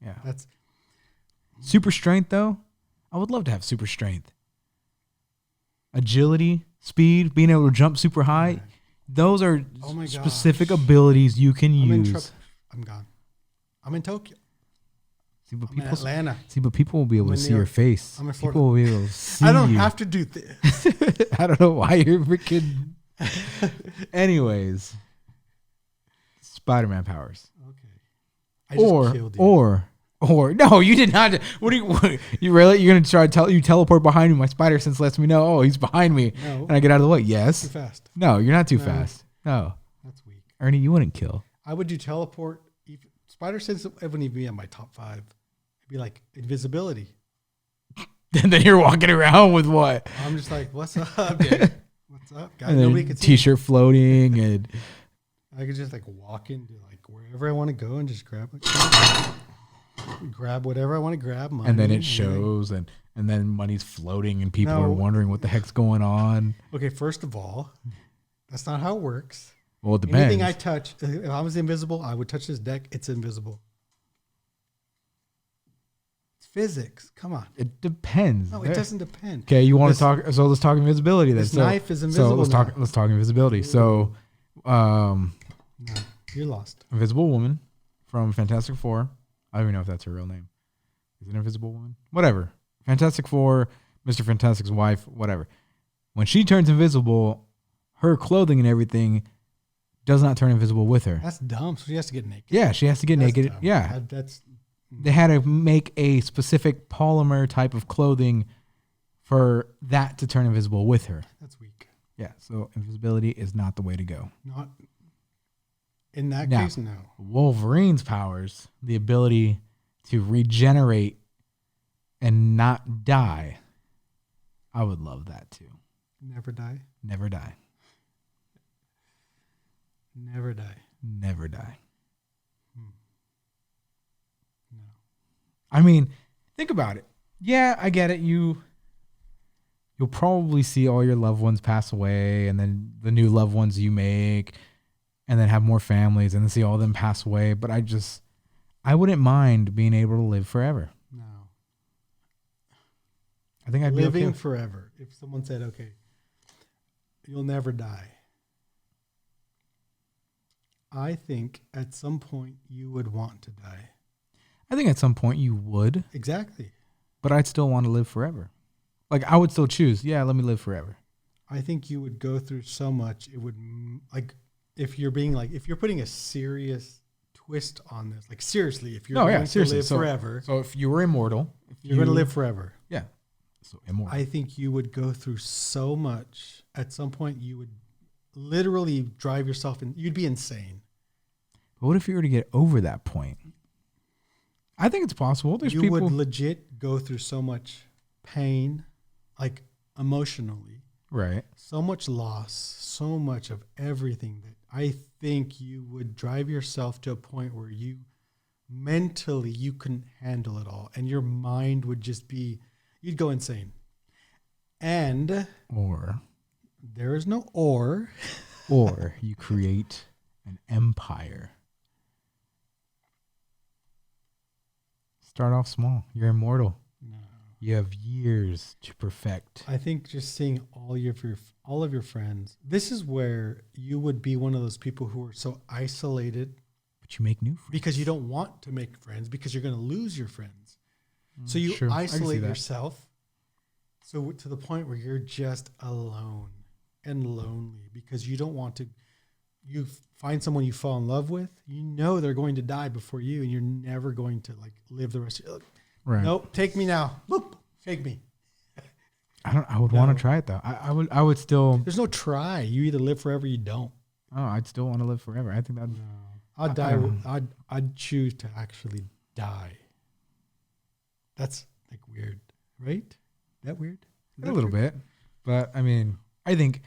Yeah. That's Super strength though? I would love to have super strength. Agility, speed, being able to jump super high. Those are Oh my specific gosh. abilities you can I'm in use. trouble. I'm gone. I'm in Tokyo. See, but I'm in people, Atlanta. people will be able I'm to in see New your York. face. I'm in Florida. People will be able to see I don't you. have to do this. I don't know why you're freaking. Anyways, Spider-Man powers. Okay. I just Or killed you. no, you did not. What you really? You're gonna try to you teleport behind me? My spider sense lets me know. Oh, he's behind me, No. and I get out of the way. Too Yes. fast. No, you're not too No. fast. No, That's weak. Ernie, you wouldn't kill. I would do teleport. Spider sense it wouldn't even be in my top 5. It'd be like invisibility. And then you're walking around with what? I'm just like, what's up, dude? What's up, guys? And then Nobody can see me. t-shirt floating, and I could just like walk into like wherever I want to go and just grab whatever I want to grab. Money, and then it anything. shows, and then money's floating, and people No. are wondering what the heck's going on. Okay, first of all, that's not how it works. Well, it depends. Anything I touch, if I was invisible, I would touch this deck. It's invisible. It's physics. Come on. It depends. No, it doesn't depend. Okay, you want This- to talk? So let's talk invisibility. Then. This So- knife is So invisible. let's now. talk. Let's talk invisibility. So, No, you're lost. Invisible Woman from Fantastic Four. I don't even know if that's her real name. Is it Invisible Woman? Whatever. Fantastic Four, Mr. Fantastic's wife, whatever. When she turns invisible, her clothing and everything does not turn invisible with her. That's dumb. So she has to get naked. Yeah, she has to get That's naked. dumb. Yeah. That's They had to make a specific polymer type of clothing for that to turn invisible with her. weak. Yeah, so invisibility is not the way to go. Not in that Now, case. No. Wolverine's powers, the ability to regenerate and not die. I would love that too. Never die. Never die. Never die. Never die. No. I mean, think about it. Yeah, I get it. You'll probably see all your loved ones pass away, and then the new loved ones you make, and then have more families, and then see all of them pass away. But I wouldn't mind being able to live forever. No. I think I'd be living okay. forever. If someone said, okay, you'll never die. I think at some point you would want to die. I think at some point you would, Exactly. but I'd still want to live forever. Like I would still choose, yeah, let me live forever. I think you would go through so much. It would like if you're putting a serious twist on this, like seriously, if you're going to live forever, So if you were immortal, you're going to live forever. Yeah. So immortal. I think you would go through so much. At some point, you would literally drive yourself in. You'd be insane. But what if you were to get over that point? I think it's possible. There's You people would legit go through so much pain, like emotionally, right. so much loss, so much of everything that I think you would drive yourself to a point where you mentally you couldn't handle it all, and your mind would just be, you'd go insane. And Or there is no or you create an empire. Start off small. You're immortal. No. You have years to perfect. I think just seeing all of your friends, this is where you would be one of those people who are so isolated But you make new friends. because you don't want to make friends because you're going to lose your friends. So you Sure, I can see isolate that. yourself so to the point where you're just alone and lonely because you don't want to. You find someone you fall in love with, you know they're going to die before you, and you're never going to like live the rest of your life. Right. Nope, take me now. Boop, take me. I would want to try it though. I would still. There's no try. You either live forever, or you don't. Oh, I'd still want to live forever. I think that. I'd die. I'd choose to actually die. That's like weird, right? That weird? Is A that little true? bit, but I mean, I think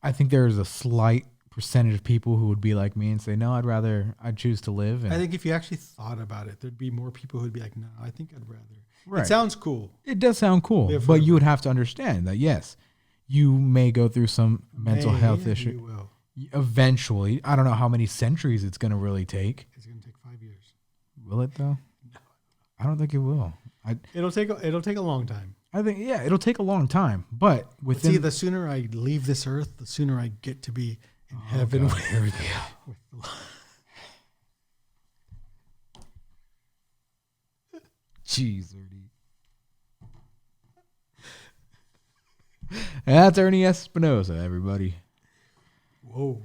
there's a slight percentage of people who would be like me and say, no, I'd choose to live. And I think if you actually thought about it, there'd be more people who'd be like, no, I think I'd rather. Right. It sounds cool. It does sound cool, Live but forever. you would have to understand that, yes, you may go through some mental health issue. You will. Eventually. I don't know how many centuries it's going to really take. It's going to take 5 years. Will it though? No. I don't think it will. It'll take a long time. I think, yeah, it'll take a long time, but within. See, the sooner I leave this earth, the sooner I get to be in heaven. God, here we go. Jeez, Ernie. That's Ernie Espinosa, everybody. Whoa.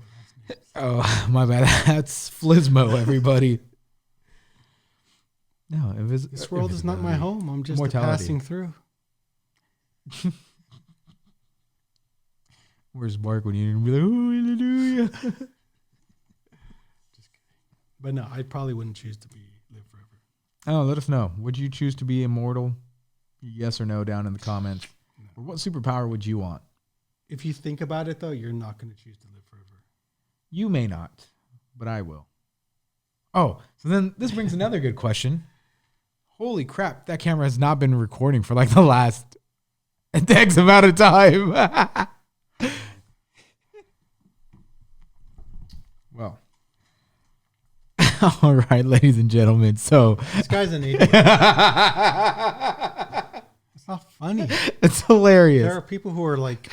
Oh, my bad. That's Flismo, everybody. No, This world is not my home. I'm just passing through. Where's Mark when you didn't be like, oh, hallelujah? Just kidding. But no, I probably wouldn't choose to live forever. Oh, let us know. Would you choose to be immortal? Yes or no down in the comments. Or what superpower would you want? If you think about it, though, you're not going to choose to live forever. You may not, but I will. Oh, so then this brings another good question. Holy crap, that camera has not been recording for like the last X amount of time. Well. All right, ladies and gentlemen. So This guy's an idiot. It's not funny. it's hilarious. There are people who are like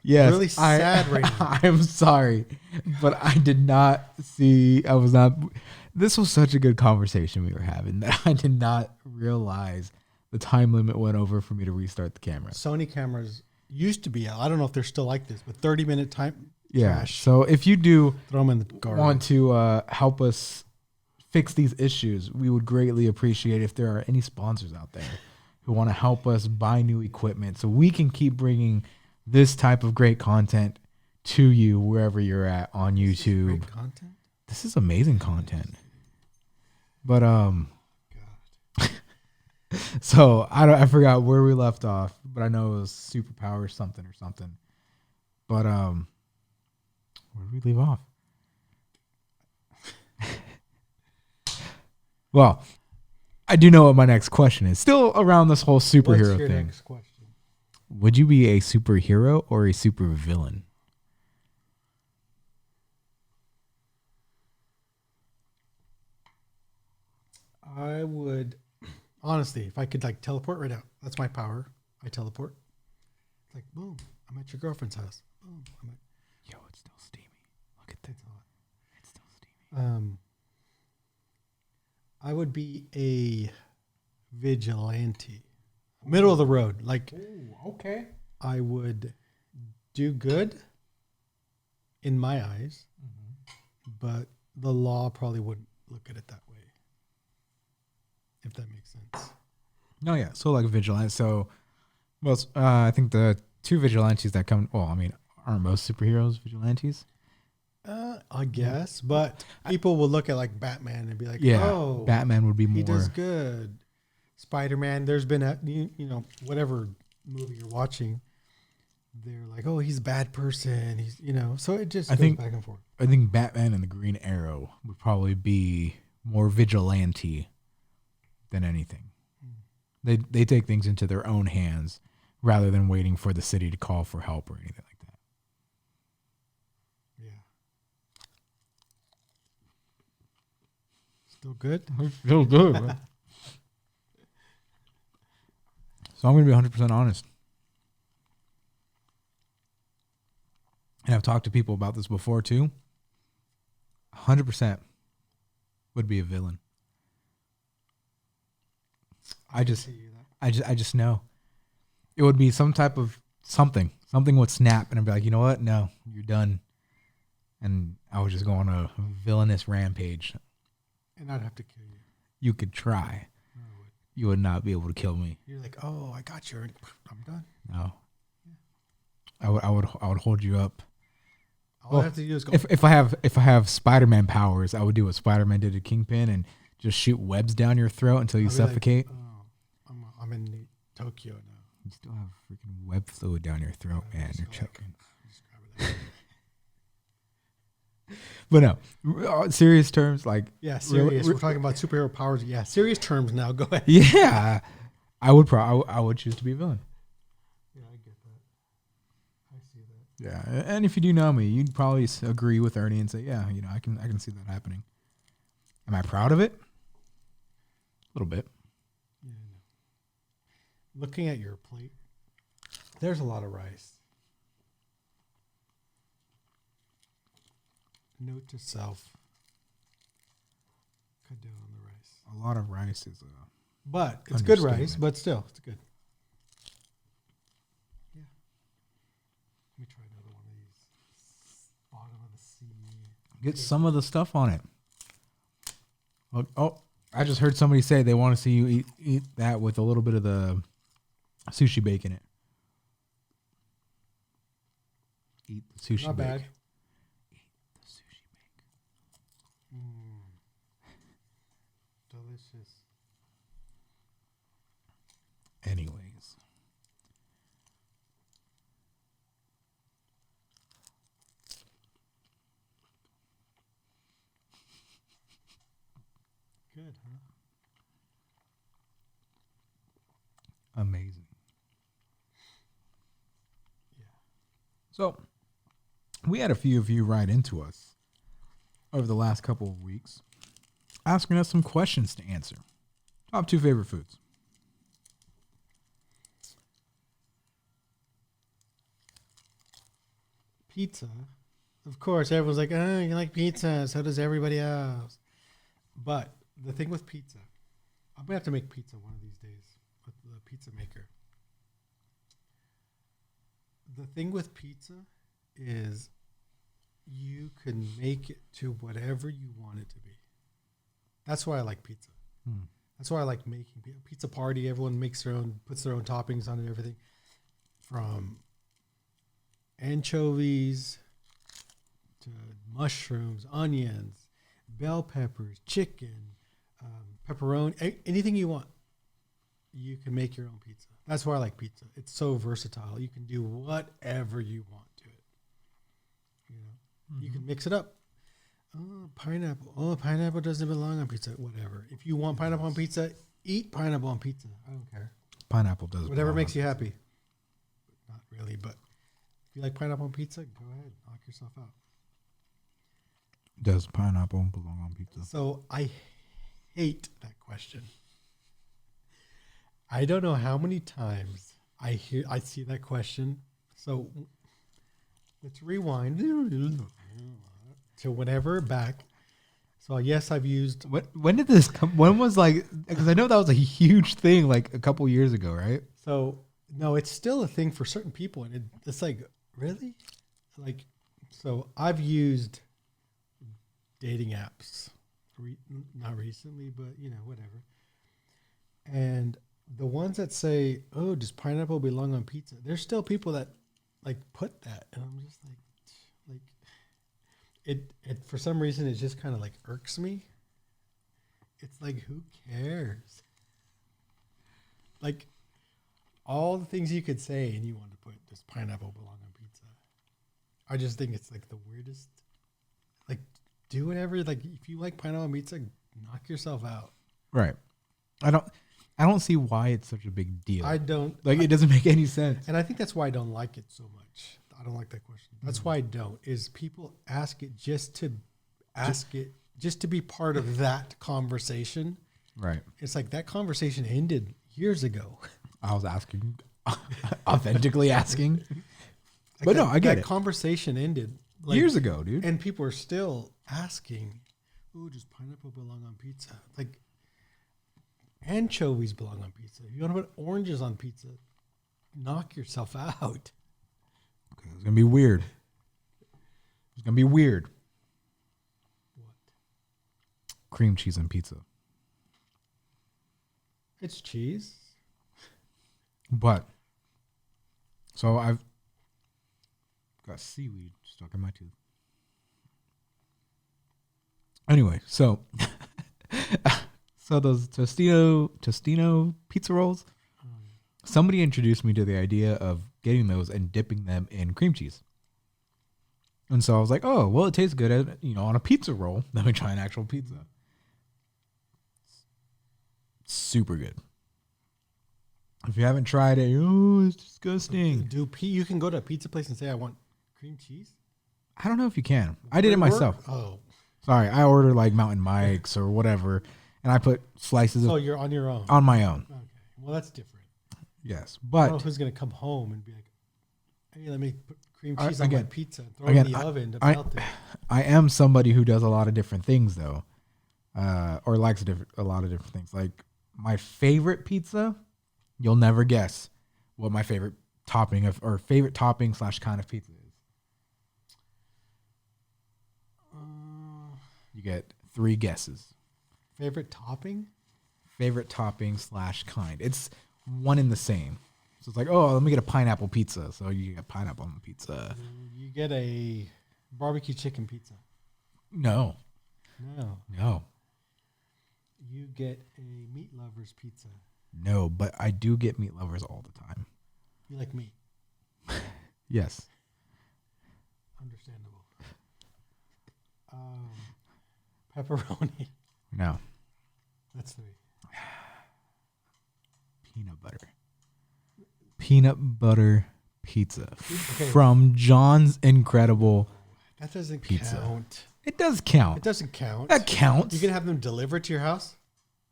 Yes, really sad right now. I'm sorry, but I did not see. I was not. This was such a good conversation we were having that I did not realize the time limit went over for me to restart the camera. Sony cameras used to be out. I don't know if they're still like this, but 30-minute time. Yeah. Trash. So if you do Throw them in the garbage. want to help us fix these issues, we would greatly appreciate if there are any sponsors out there who want to help us buy new equipment so we can keep bringing this type of great content to you wherever you're at on YouTube. Great content. This is amazing content. But God. so I forgot where we left off, but I know it was superpower something or something. But where did we leave off? Well, I do know what my next question is. Still around this whole superhero What's your thing. next question? Would you be a superhero or a super villain? I Honestly, if I could like teleport right now, that's my power. I teleport. It's like boom, I'm at your girlfriend's house. Boom, I'm at. Yo, it's still steamy. Look at that. It's still steamy. I would be a vigilante, middle of the road. Like, Ooh, okay. I would do good in my eyes, but the law probably wouldn't look at it that way. If that makes sense. No, yeah. So like vigilante. So, well, I think the two vigilantes that come. Well, I mean, aren't most superheroes vigilantes? I guess, but people will look at like Batman and be like, Yeah, "Oh, Batman would be more. he does good." Spider-Man. There's been a whatever movie you're watching, they're like, "Oh, he's a bad person." He's so it just goes back and forth. I think Batman and the Green Arrow would probably be more vigilante than anything. They take things into their own hands rather than waiting for the city to call for help or anything like that. Yeah. Still good? Still good. Man. So I'm going to be 100% honest. And I've talked to people about this before too. 100% would be a villain. I just know it would be some type of something would snap and I'd be like, you know what? No, you're done. And I would just go on a villainous rampage. And I'd have to kill you. You could try. No, I would. You would not be able to kill me. You're like, oh, I got you. I'm done. No. Yeah. I would hold you up. All I have to do is go. If I have Spider-Man powers, I would do what Spider-Man did to Kingpin and just shoot webs down your throat until you suffocate. Like, oh, I'm in Tokyo now. You still have freaking web fluid down your throat, man. You're choking. But no, serious terms, like serious. We're talking about superhero powers. Yeah, serious terms now. Go ahead. Yeah, I would choose to be a villain. Yeah, I get that. I see that. Yeah, and if you do know me, you'd probably agree with Ernie and say, yeah, I can see that happening. Am I proud of it? A little bit. Yeah. Looking at your plate, there's a lot of rice. Note to self: cut down on the rice. A lot of rice is but it's good rice, but still, it's good. Yeah. Let me try another one of these. Bottom of the sea. Get some of the stuff on it. Look, oh, I just heard somebody say they want to see you eat that with a little bit of the sushi bake in it. Eat the sushi Not bake. bad. Delicious. Anyways. Good, huh? Amazing. Yeah. So, we had a few of you write into us over the last couple of weeks, asking us some questions to answer. Top 2 favorite foods. Pizza. Of course, everyone's like, oh, you like pizza. So does everybody else. But the thing with pizza, I'm going to have to make pizza one of these days with the pizza maker. The thing with pizza is you can make it to whatever you want it to be. That's why I like pizza. That's why I like making pizza party. Everyone makes their own, puts their own toppings on it and everything. From anchovies to mushrooms, onions, bell peppers, chicken, pepperoni, anything you want. You can make your own pizza. That's why I like pizza. It's so versatile. You can do whatever you want to it. You can mix it up. Oh, pineapple. Oh, pineapple doesn't belong on pizza. Whatever. If you want pineapple on pizza, eat pineapple on pizza. I don't care. Pineapple does. Whatever makes you happy. Not really, but if you like pineapple on pizza, go ahead. Knock yourself out. Does pineapple belong on pizza? So I hate that question. I don't know how many times I see that question. So let's rewind to whenever back. So yes, I've used. When did this come? When was like? Because I know that was a huge thing like a couple years ago, right? So no, it's still a thing for certain people, and it's like really, like. So I've used dating apps, not recently, but whatever. And the ones that say, "Oh, does pineapple belong on pizza?" There's still people that like put that, and I'm just like it for some reason it just kind of like irks me. It's like, who cares? Like all the things you could say, and you want to put, "Does pineapple belong on pizza?" I just think it's like the weirdest. Like, do whatever. Like, if you like pineapple on pizza, knock yourself out. Right. I don't see why it's such a big deal. I don't like. It doesn't make any sense. And I think that's why I don't like it so much. I don't like that question. That's why I don't. Is people ask it just to be part of that conversation. Right. It's like that conversation ended years ago. I was asking, authentically asking. Like But no, I get that it. conversation ended like, Years ago, dude. and people are still asking, "Ooh, does pineapple belong on pizza?" Like, anchovies belong on pizza. If you want to put oranges on pizza, knock yourself out. Okay, it's gonna be weird. It's gonna be weird. What? Cream cheese and pizza. It's cheese. But so I've got seaweed stuck in my tooth. Anyway, so those Tostino pizza rolls. Somebody introduced me to the idea of getting those and dipping them in cream cheese. And so I was like, oh, well, it tastes good on a pizza roll. Let me try an actual pizza. Super good. If you haven't tried it, it's disgusting. You can go to a pizza place and say, "I want cream cheese"? I don't know if you can. I did it myself. Oh. Sorry, I ordered like Mountain Mike's or whatever, and I put slices So you're on your own. on my own. Okay. Well, that's different. Yes, I don't know but who's going to come home and be like, "Hey, let me put cream cheese I- on my again- pizza and throw it in the oven to I- melt it." I am somebody who does a lot of different things though, or likes a lot of different things. Like my favorite pizza, you'll never guess what my favorite topping or favorite topping / kind of pizza is. You get 3 guesses. Favorite topping? Favorite topping / kind. It's one in the same. So it's like, oh, let me get a pineapple pizza. So you get pineapple on the pizza. You get a barbecue chicken pizza. No. No. You get a meat lover's pizza. No, but I do get meat lovers all the time. You like meat. Yes. Understandable. Pepperoni. No. That's 3. Peanut butter. Peanut butter pizza Okay. from John's Incredible. That doesn't Pizza. count. It does count. It doesn't count. That counts. You can have them delivered to your house.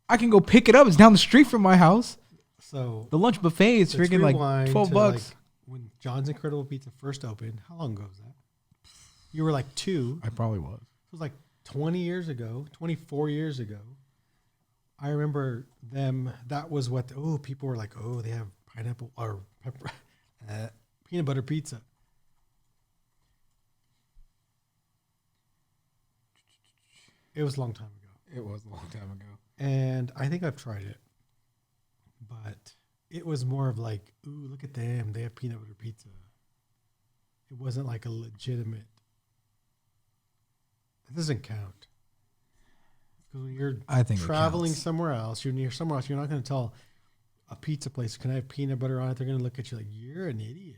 I can go pick it up. It's down the street from my house. So The lunch buffet is let's freaking like rewind $12. to, like, when John's Incredible Pizza first opened, how long ago was that? You were like 2. I probably was. It was like 20 years ago, 24 years ago. I remember them. That was what people were like. Oh, they have pineapple or peanut butter pizza. It was a long time ago. It was a long time ago. And I think I've tried it. But it was more of like, ooh, look at them. They have peanut butter pizza. It wasn't like a legitimate. It doesn't count. Because when you're I think it traveling counts. somewhere else, you're near somewhere else, you're not going to tell a pizza place, "Can I have peanut butter on it?" They're going to look at you like, "You're an idiot."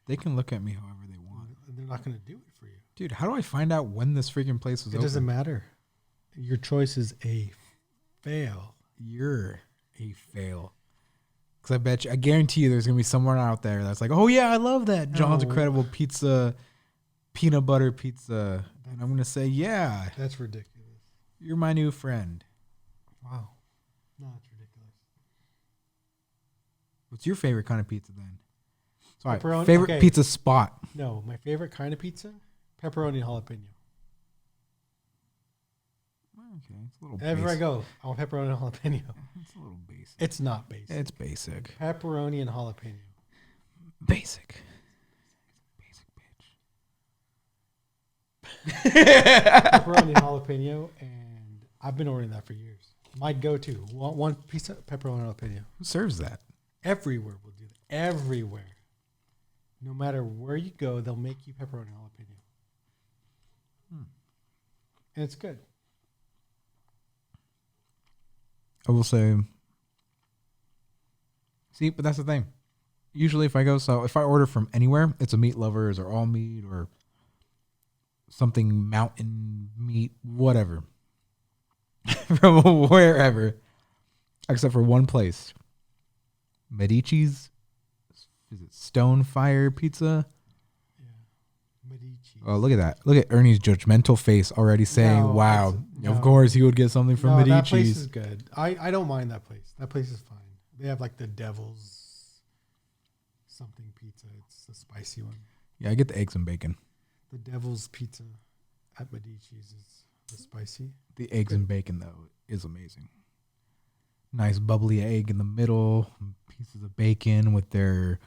They can look at me however they want. They're not going to do it for you. Dude, how do I find out when this freaking place was It open? doesn't matter. Your choice is a fail. You're a fail. Because I guarantee you there's going to be someone out there that's like, oh, yeah, I love that John's No. Incredible Pizza, peanut butter pizza. And I'm going to say, yeah, That's ridiculous. you're my new friend. Wow. No, it's ridiculous. What's your favorite kind of pizza then? Sorry, Pepperoni? favorite Okay. pizza spot. No, my favorite kind of pizza, pepperoni and jalapeno. Okay, it's a little Wherever I basic. go, I want pepperoni and jalapeno. It's a little basic. It's not basic. It's basic. Pepperoni and jalapeno. Basic. Basic Pepperoni and bitch. jalapeno, and I've been ordering that for years. My go-to. One piece of pepperoni and jalapeno. Who serves that? Everywhere we'll do that. Everywhere. No matter where you go, they'll make you pepperoni and jalapeno. And it's good. I will say. See, but that's the thing. Usually, if I order from anywhere, it's a Meat Lovers or All Meat or something mountain meat, whatever, from wherever, except for one place, Medici's. Is it Stonefire Pizza? Yeah. Medici. Oh, look at that! Look at Ernie's judgmental face already saying, No, "Wow, no. of course he would get something from No, that place Medici's." is good. I don't mind that place. That place is fine. They have like the devil's something pizza. It's the spicy one. Yeah, I get the eggs and bacon. The devil's pizza at Medici's is the spicy. The eggs and bacon though is amazing. Nice bubbly egg in the middle, pieces of bacon with their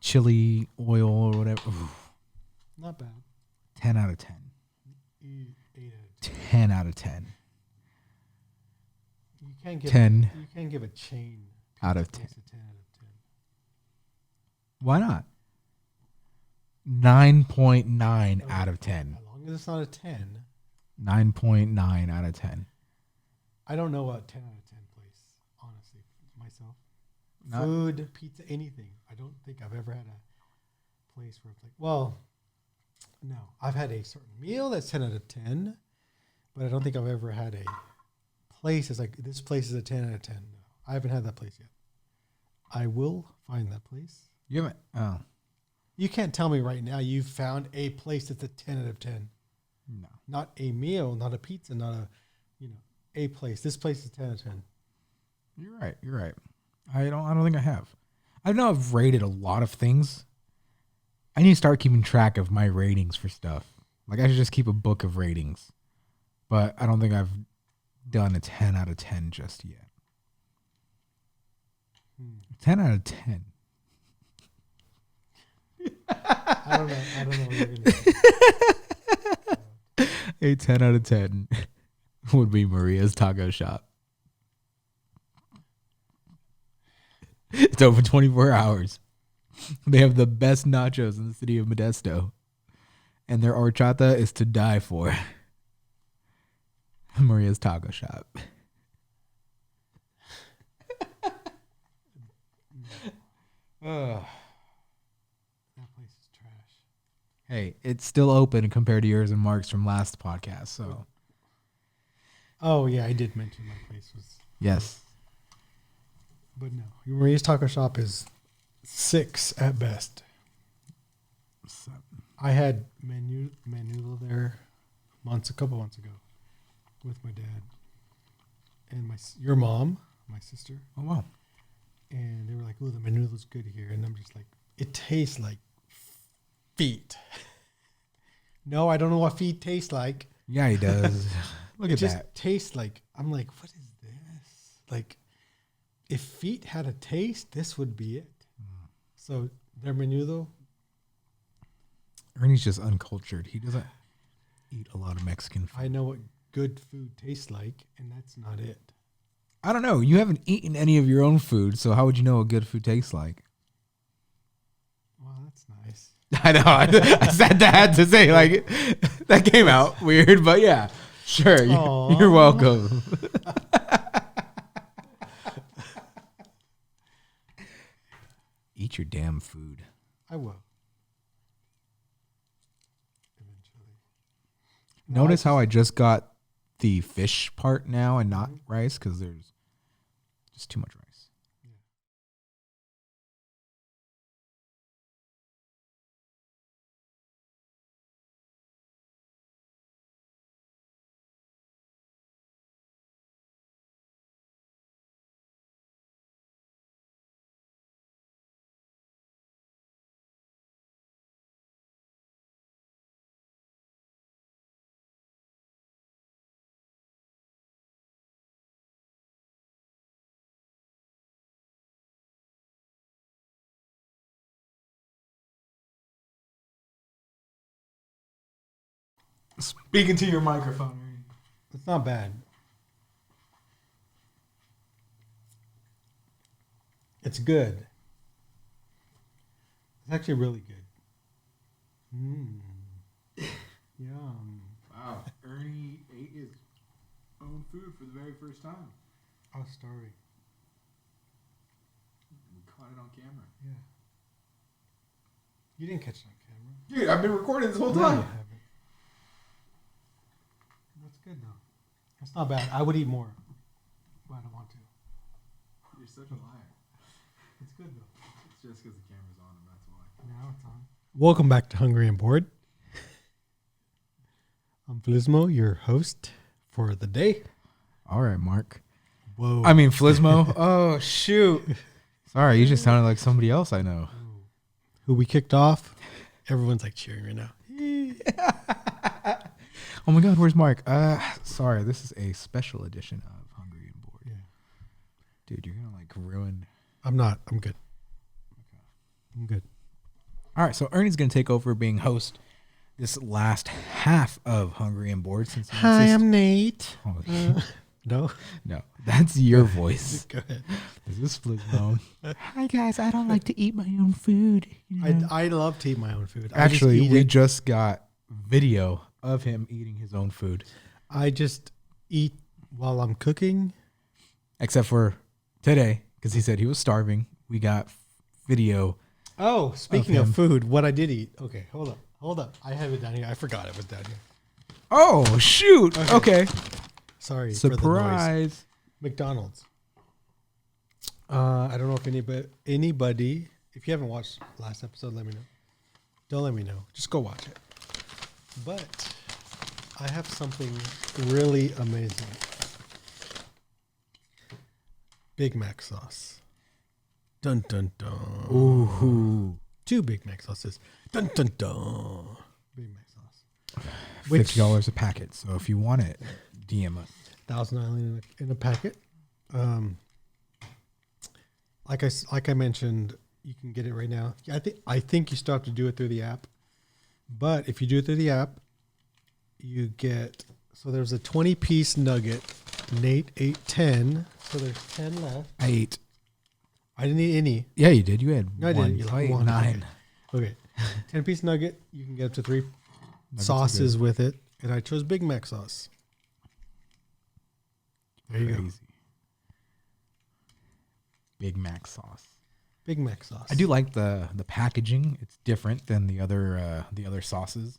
chili oil or whatever. Ooh, Not bad. 10 out of 10. 8 out of 10. 10 out of 10. You can't give 10 You can't give a chain out of place 10. a 10 out of 10. Why not? 9.9 out of 10. As long as it's not a 10. 9.9 out of 10. I don't know what 10 out of 10 place, honestly, myself. Not- Food, pizza, anything. I don't think I've ever had a place where it's like, well, no. I've had a certain meal that's 10 out of 10, but I don't think I've ever had a place that's like, this place is a 10 out of 10. No, I haven't had that place yet. I will find that place. You haven't? Oh, You can't tell me right now you've found a place that's a 10 out of 10. no. Not a meal, not a pizza, not a, a place. This place is 10 out of 10. You're right. You're right. I don't think I have. I know I've rated a lot of things. I need to start keeping track of my ratings for stuff. Like I should just keep a book of ratings. But I don't think I've done a 10 out of 10 just yet. 10 out of 10. I don't know what you're going to say. A 10 out of 10 would be Maria's Taco Shop. It's open 24 hours. They have the best nachos in the city of Modesto. And their horchata is to die for. Maria's Taco Shop. That place is trash. Hey, it's still open compared to yours and Mark's from last podcast. So, Oh, yeah, I did mention my place was. yes. But no, Maria's Taco Shop is 6 at best. I had menudo there a couple months ago with my dad and your mom, my sister, Oh, wow. and they were like, "Oh, the menudo's good here," and I'm just like, "It tastes like feet." No, I don't know what feet taste like. Yeah, he does. Look It at just that. tastes like, I'm like, what is this? Like, if feet had a taste, this would be it. So their menudo, Ernie's just uncultured. He doesn't eat a lot of Mexican food. I know what good food tastes like, and that's not it. I don't know. You haven't eaten any of your own food, so how would you know what good food tastes like? Well, that's nice. I know. I said that to say, like, that came out weird, but yeah. Sure. Aw. You're welcome. Eat your damn food. I will. Eventually. Notice how I just got the fish part now and not rice because there's just too much rice. Speaking to your microphone. It's not bad. It's good. It's actually really good. Yum. Wow. Ernie ate his own food for the very first time. I was starving. We caught it on camera. Yeah. You didn't catch it on camera. Dude, I've been recording this whole No, time. you haven't. That's good though. That's not bad. I would eat more, but I don't want to. You're such a liar. It's good though. It's just because the camera's on and that's why. Now it's on. Welcome back to Hungry and Bored. I'm Flismo, your host for the day. All right, Mark. Whoa. I mean, Flismo. Oh, shoot. Sorry, you just sounded like somebody else I know. Who we kicked off. Everyone's like cheering right now. Oh my God, where's Mark? Sorry, this is a special edition of Hungry and Bored. Yeah. Dude, you're gonna like ruin. I'm not. I'm good. Okay. I'm good. All right, so Ernie's gonna take over being host this last half of Hungry and Bored. Since he I'm Nate. Oh, No. no, that's your voice. Go ahead. This is Flismo. Hi guys, I don't like to eat my own food. You know? I love to eat my own food. Actually, we just got video of him eating his own food. I just eat while I'm cooking. Except for today, because he said he was starving. We got video. Oh, speaking of food, what I did eat. Okay, hold up. I have it down here. I forgot it was down here. Oh, shoot. Okay. Sorry for the noise. Surprise. McDonald's. I don't know if anybody, if you haven't watched last episode, let me know. Don't let me know. Just go watch it. But I have something really amazing. Big Mac sauce. Dun, dun, dun. Ooh. 2 Big Mac sauces. Dun, dun, dun. Big Mac sauce. $50 a packet. So if you want it, DM us. 1,000 Island in a packet. Like I mentioned, you can get it right now. I think you still have to do it through the app. But if you do it through the app, you get, so there's a 20-piece nugget. Nate ate 10, so there's 10 left. I ate. I didn't eat any. Yeah, you did. You had No, I one. didn't. You I ate one. 9. Okay. 10-piece nugget. You can get up to 3 Nuggets sauces with it. And I chose Big Mac sauce. There you go. Big Mac sauce. Big Mac sauce. I do like the packaging. It's different than the other sauces.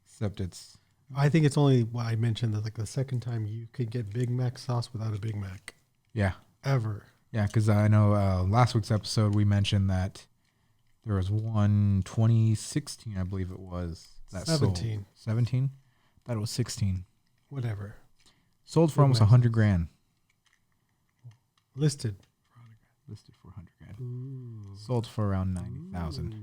Except it's. I think it's only why I mentioned that like the second time you could get Big Mac sauce without a Big Mac. Yeah. Ever. Yeah, because I know last week's episode we mentioned that there was one 2016, I believe it was. That 17. Sold. 17? Thought it was 16. Whatever. Sold for Big almost Mac $100,000. Listed. Listed for $100,000. Ooh. Sold for around 90,000.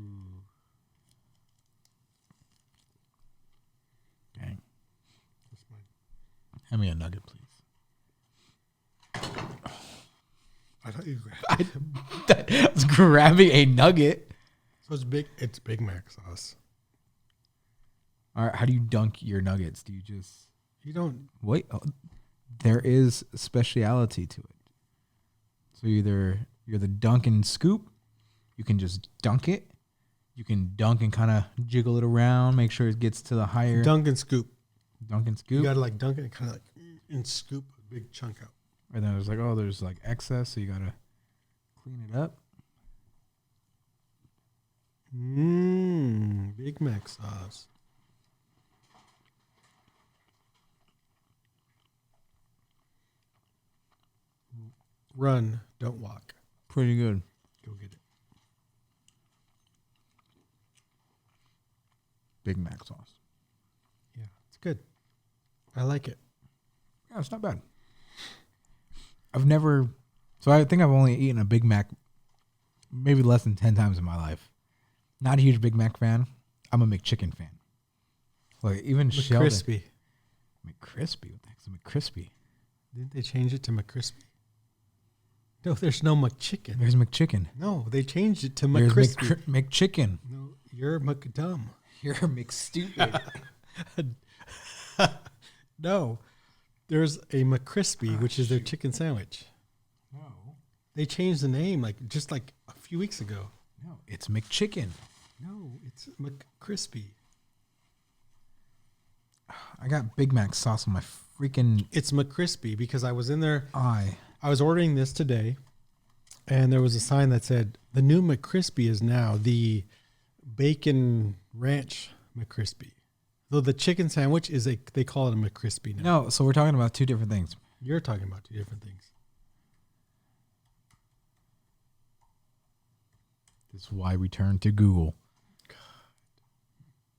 Dang. That's mine. Hand me a nugget, please. I thought you I was grabbing a nugget. So it's big. It's Big Mac sauce. All right, how do you dunk your nuggets? Do you just You don't. wait? Oh, there is a speciality to it. So either you're the dunk and scoop, you can just dunk it. You can dunk and kind of jiggle it around, make sure it gets to the higher Dunk and scoop. dunk and You scoop. gotta like dunk it and kind of like and scoop a big chunk out. And then there's like, oh, there's like excess, so you gotta clean it up. Big Mac sauce. Run, don't walk. Pretty good. Go get it. Big Mac sauce. Yeah, it's good. I like it. Yeah, it's not bad. I think I've only eaten a Big Mac maybe less than 10 times in my life. Not a huge Big Mac fan. I'm a McChicken fan. Like even Sheldon. McCrispy. McCrispy? What the heck's a McCrispy? Didn't they change it to McCrispy? No, there's no McChicken. There's McChicken. No, they changed it to There's McCrispy. McChicken. No, you're McDumb. You're McStupid. No, there's a McCrispy, which is their chicken sandwich. No. They changed the name just like a few weeks ago. No, it's McChicken. No, it's McCrispy. I got Big Mac sauce on my freaking It's McCrispy because I was in there. eye. I was ordering this today, and there was a sign that said the new McCrispy is now the bacon ranch McCrispy. Though the chicken sandwich they call it a McCrispy now. No, so we're talking about two different things. You're talking about two different things. This is why we turn to Google.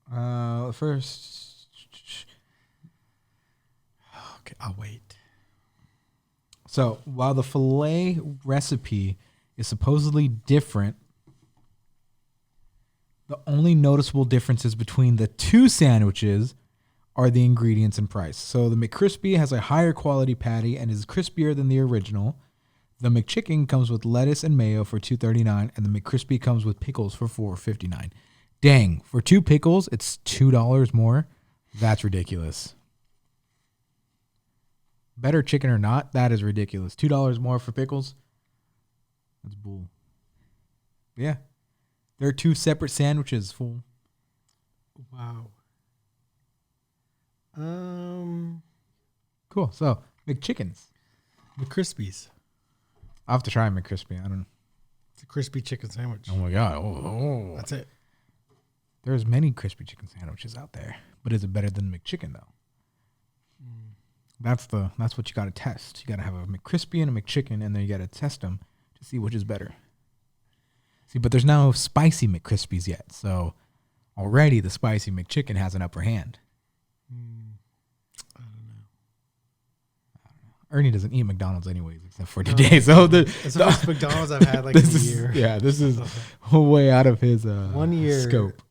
First. Okay, I'll wait. So while the filet recipe is supposedly different, the only noticeable differences between the two sandwiches are the ingredients and price. So the McCrispy has a higher quality patty and is crispier than the original. The McChicken comes with lettuce and mayo for $2.39, and the McCrispy comes with pickles for $4.59. Dang, for 2 pickles, it's $2 more. That's ridiculous. Better chicken or not, that is ridiculous. $2 more for pickles? That's bull. But yeah. They're 2 separate sandwiches, fool. Wow. Cool. So, McChickens. McCrispies. I'll have to try McCrispy. I don't know. It's a crispy chicken sandwich. Oh my God. Oh. That's it. There's many crispy chicken sandwiches out there. But is it better than McChicken, though? That's what you got to test. You got to have a McCrispy and a McChicken, and then you got to test them to see which is better. See, but there's no spicy McCrispies yet, so already the spicy McChicken has an upper hand. I don't know. Ernie doesn't eat McDonald's anyways, except for today. So it's the first McDonald's I've had like in a year. Yeah, this is way out of his 1 year scope.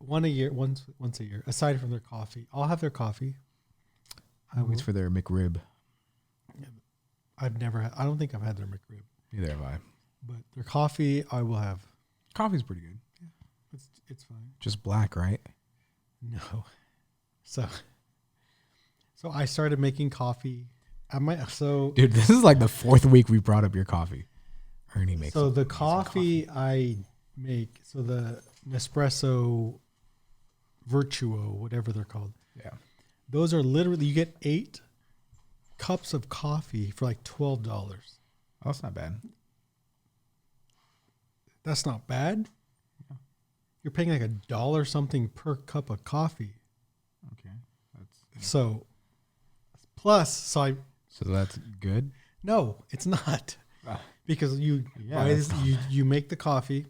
Once a year. Aside from their coffee, I'll have their coffee. Always for their McRib. I've never had. I don't think I've had their McRib. Neither have I. But their coffee, I will have. Coffee's pretty good. Yeah, it's fine. Just black, right? No. So I started making coffee. Dude, this is like the 4th week we brought up your coffee. Ernie makes. So the coffee I make. So the Nespresso Virtuo, whatever they're called. Yeah. Those are literally, you get 8 cups of coffee for like $12. Oh, that's not bad. That's not bad. Yeah. You're paying like $1 something per cup of coffee. Okay. So that's good? No, it's not. Because you make the coffee,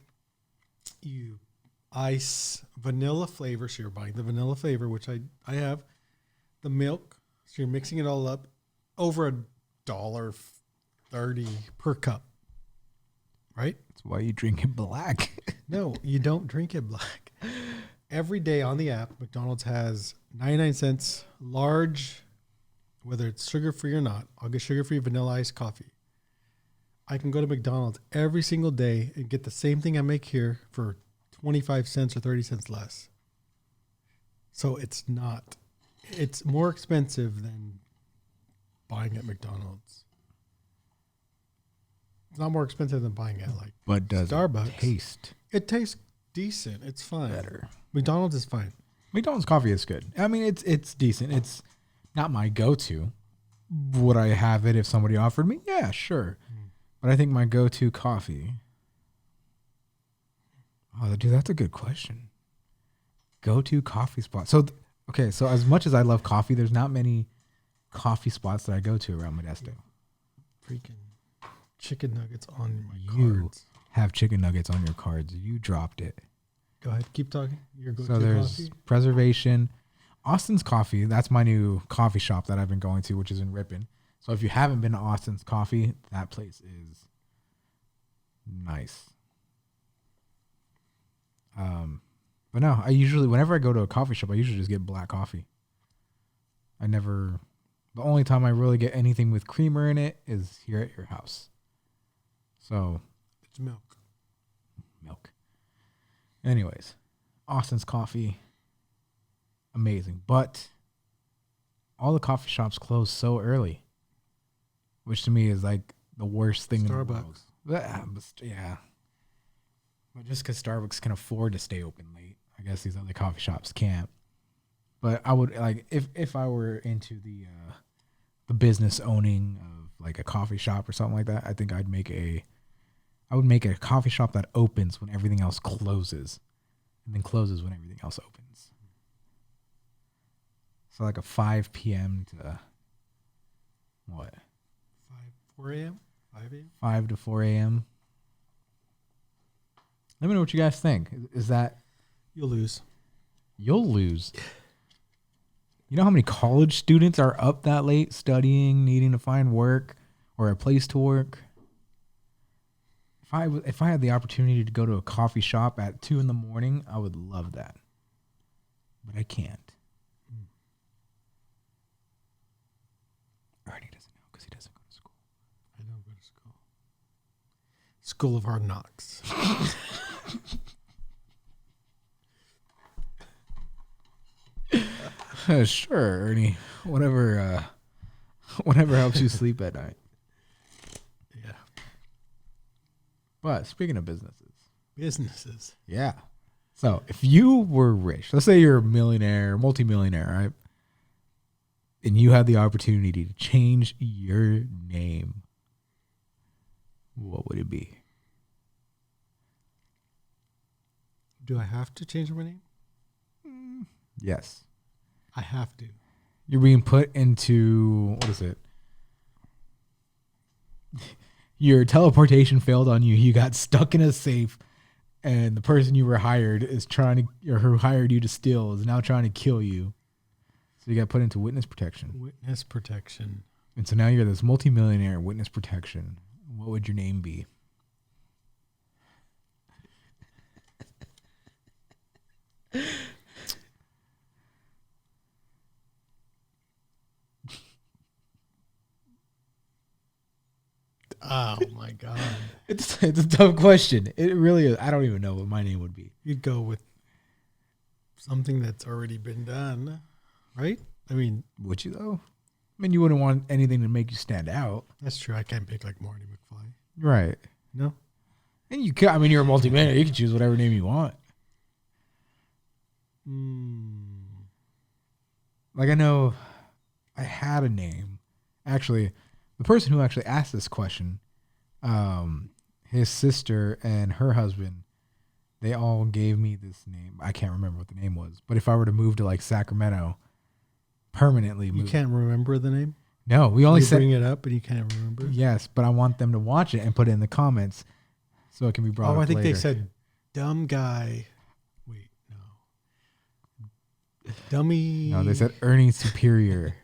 you ice vanilla flavor, so you're buying the vanilla flavor, which I have. The milk, so you're mixing it all up, over $1.30 per cup, right? That's why you drink it black. No, you don't drink it black. Every day on the app, McDonald's has 99 cents large, whether it's sugar-free or not. I'll get sugar-free vanilla iced coffee. I can go to McDonald's every single day and get the same thing I make here for 25 cents or 30 cents less. So it's more expensive than buying at McDonald's. It's not more expensive than buying at but does Starbucks. It taste? It tastes decent. It's fine. Better. McDonald's is fine. McDonald's coffee is good. I mean, it's decent. It's not my go-to. Would I have it if somebody offered me? Yeah, sure. But I think my go-to coffee. Oh, dude, that's a good question. Go-to coffee spot. So, okay, so as much as I love coffee, there's not many coffee spots that I go to around Modesto. Freaking chicken nuggets on my You cards. have chicken nuggets on your cards. You dropped it. Go ahead. Keep talking. Your go-to So there's coffee. Preservation. Austin's Coffee. That's my new coffee shop that I've been going to, which is in Ripon. So if you haven't been to Austin's Coffee, that place is nice. But no, whenever I go to a coffee shop, I usually just get black coffee. The only time I really get anything with creamer in it is here at your house. So It's milk. Anyways, Austin's Coffee. amazing. But all the coffee shops close so early, which to me is like the worst thing in the world. Yeah. But just because Starbucks can afford to stay open late, I guess these other coffee shops can't. But I would like if I were into the business owning of like a coffee shop or something like that, I think I would make a coffee shop that opens when everything else closes, and then closes when everything else opens. So like a 5 p.m. to what? 4 a.m. 5 a.m. 5 to 4 a.m. Let me know what you guys think. Is that You'll lose. You'll lose. You know how many college students are up that late studying, needing to find work or a place to work? If I had the opportunity to go to a coffee shop at 2 a.m, I would love that. But I can't. Ernie doesn't know because he doesn't go to school. I don't go to school. School of Hard Knocks. Sure, Ernie. Whatever helps you sleep at night. Yeah. But speaking of Businesses. yeah. So if you were rich, let's say you're a millionaire, multimillionaire, right? And you had the opportunity to change your name, what would it be? Do I have to change my name? Yes. I have to. You're being put into, what is it? Your teleportation failed on you. You got stuck in a safe, and the person you were hired is who hired you to steal is now trying to kill you. So you got put into witness protection. Witness protection. And so now you're this multimillionaire witness protection. What would your name be? Oh my God. It's a tough question. It really is. I don't even know what my name would be. You'd go with something that's already been done, right? I mean, Would you though? I mean, you wouldn't want anything to make you stand out. that's true. I can't pick like Marty McFly. Right. No? And you could, I mean, you're a multimillionaire. You can choose whatever name you want. Like, I know I had a name. Actually, the person who actually asked this question, his sister and her husband, they all gave me this name. I can't remember what the name was. But if I were to move to like Sacramento, permanently You move. can't remember the name? No, we only You said bring it up and you can't remember? yes, but I want them to watch it and put it in the comments so it can be brought up Oh, I think later. they said dumb guy. Wait, no. Dummy. No, they said Ernie Superior.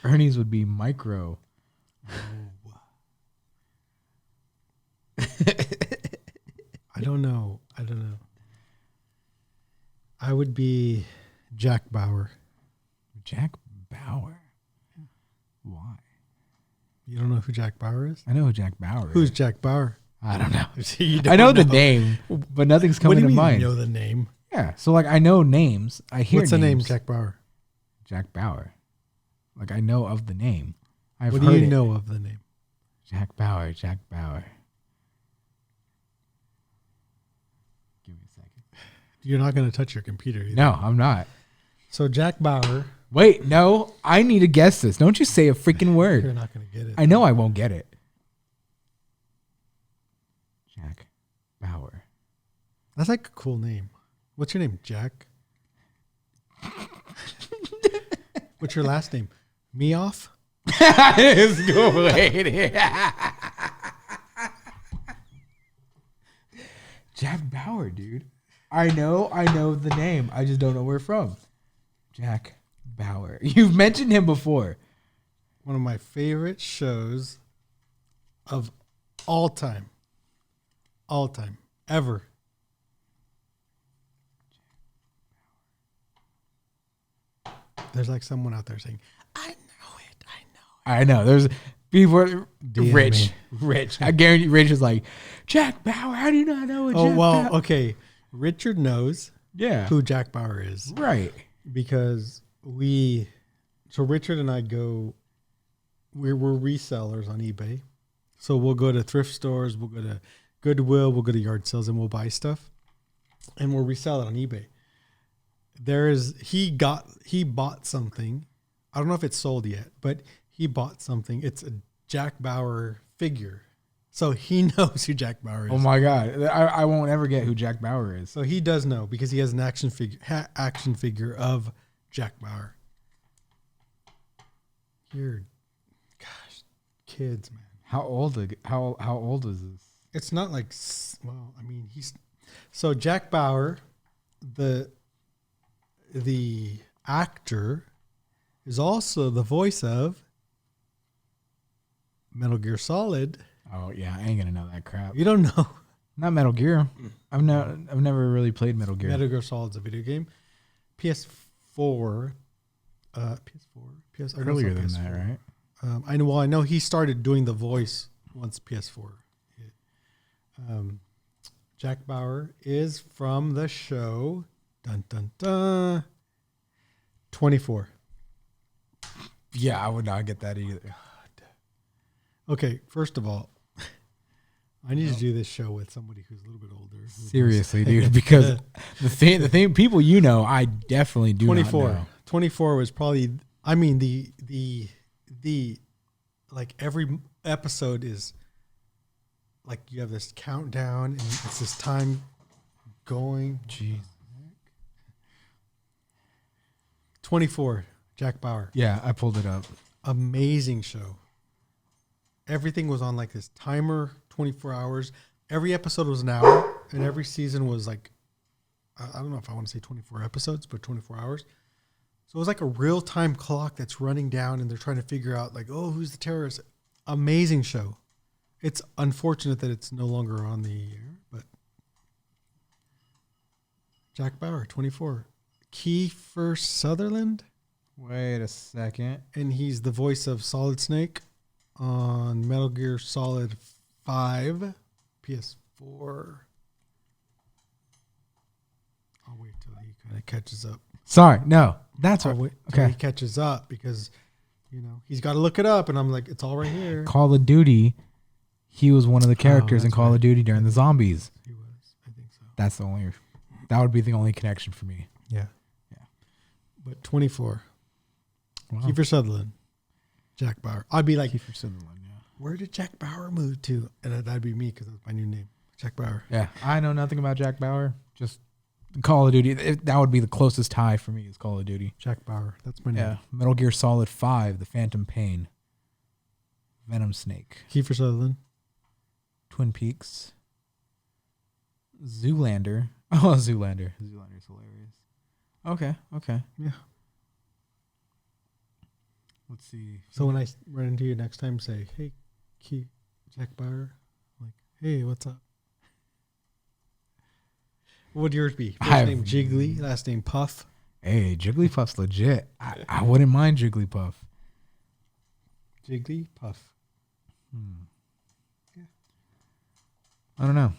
Ernie's would be micro. I don't know. I would be Jack Bauer. Jack Bauer. Why? You don't know who Jack Bauer is? I know who Jack Bauer Who's is. Jack Bauer? I don't know. You I know don't the name, but nothing's What coming do you to mean mind. you know the name? Yeah, so like I know names. I hear What's the name, names. Jack Bauer? Jack Bauer. Like I know of the name. I've What heard do you it. know of the name? Jack Bauer. Jack Bauer. Give me a second. You're not going to touch your computer either. No, I'm not. So Jack Bauer. Wait, no. I need to guess this. Don't you say a freaking You're word. not going to get it. I know I won't get it. Jack Bauer. That's like a cool name. What's your name, Jack? What's your last name? Me off? It's good. Jack Bauer, dude. I know the name. I just don't know where from. Jack Bauer. You've mentioned him before. One of my favorite shows of all time. All time. Ever. There's like someone out there saying, I know it. I know. Before DM Rich. I guarantee Rich is like, Jack Bauer. How do you not know what Oh, Jack well, Bauer? okay. Richard knows Yeah. who Jack Bauer is. Right. Because so Richard and I we're resellers on eBay. So we'll go to thrift stores, we'll go to Goodwill, we'll go to yard sales, and we'll buy stuff. And we'll resell it on eBay. He bought something. I don't know if it's sold yet, but he bought something. It's a Jack Bauer figure. So he knows who Jack Bauer is. Oh my God. I won't ever get who Jack Bauer is. So he does know because he has an action figure of Jack Bauer. Here, gosh, kids, man. How old is this? It's not like, well, I mean, so Jack Bauer, the actor, is also the voice of Metal Gear Solid. Oh yeah, I ain't gonna know that crap. You don't know. Not Metal Gear. I've never really played Metal Gear. Metal Gear Solid's a video game. PS4. Earlier than that, right? I know. Well, I know he started doing the voice once PS4 hit. Jack Bauer is from the show. Dun dun dun. 24. Yeah, I would not get that either. Okay, first of all, I need to do this show with somebody who's a little bit older. Seriously, dude, because the thing, people I definitely do 24. not know. 24 was probably. I mean, the like every episode is like you have this countdown and it's this time going. Jeez. 24. Jack Bauer. Yeah, I pulled it up. Amazing show. Everything was on like this timer, 24 hours. Every episode was an hour, and every season was like, I don't know if I want to say 24 episodes, but 24 hours. So it was like a real-time clock that's running down, and they're trying to figure out like, oh, who's the terrorist? Amazing show. It's unfortunate that it's no longer on the air, but Jack Bauer, 24. Kiefer Sutherland. Wait a second. And he's the voice of Solid Snake on Metal Gear Solid 5, PS4. I'll wait till he kind of catches up. Sorry, no. That's I'll what. wait till Okay. he catches up because, he's got to look it up. And I'm like, it's all right here. Call of Duty. He was one of the characters in that's Call right. of Duty during the zombies. He was. I think so. That would be the only connection for me. Yeah. Yeah. But 24. Wow. Kiefer Sutherland. Jack Bauer. I'd be like, Kiefer Sutherland, yeah. where did Jack Bauer move to? And that'd be me because that's my new name. Jack Bauer. Yeah, I know nothing about Jack Bauer. Just Call of Duty. That would be the closest tie for me is Call of Duty. Jack Bauer. That's my name. Yeah. Metal Gear Solid 5, The Phantom Pain. Venom Snake. Kiefer Sutherland. Twin Peaks. Zoolander. Oh, Zoolander. Zoolander's hilarious. Okay. Yeah. Let's see. So when I run into you next time, say, hey, Jack Bauer. Like, hey, what's up? What would yours be? First name Jiggly, last name Puff. Hey, Jigglypuff's legit. I wouldn't mind Jigglypuff. Jiggly Puff. Yeah. I don't know.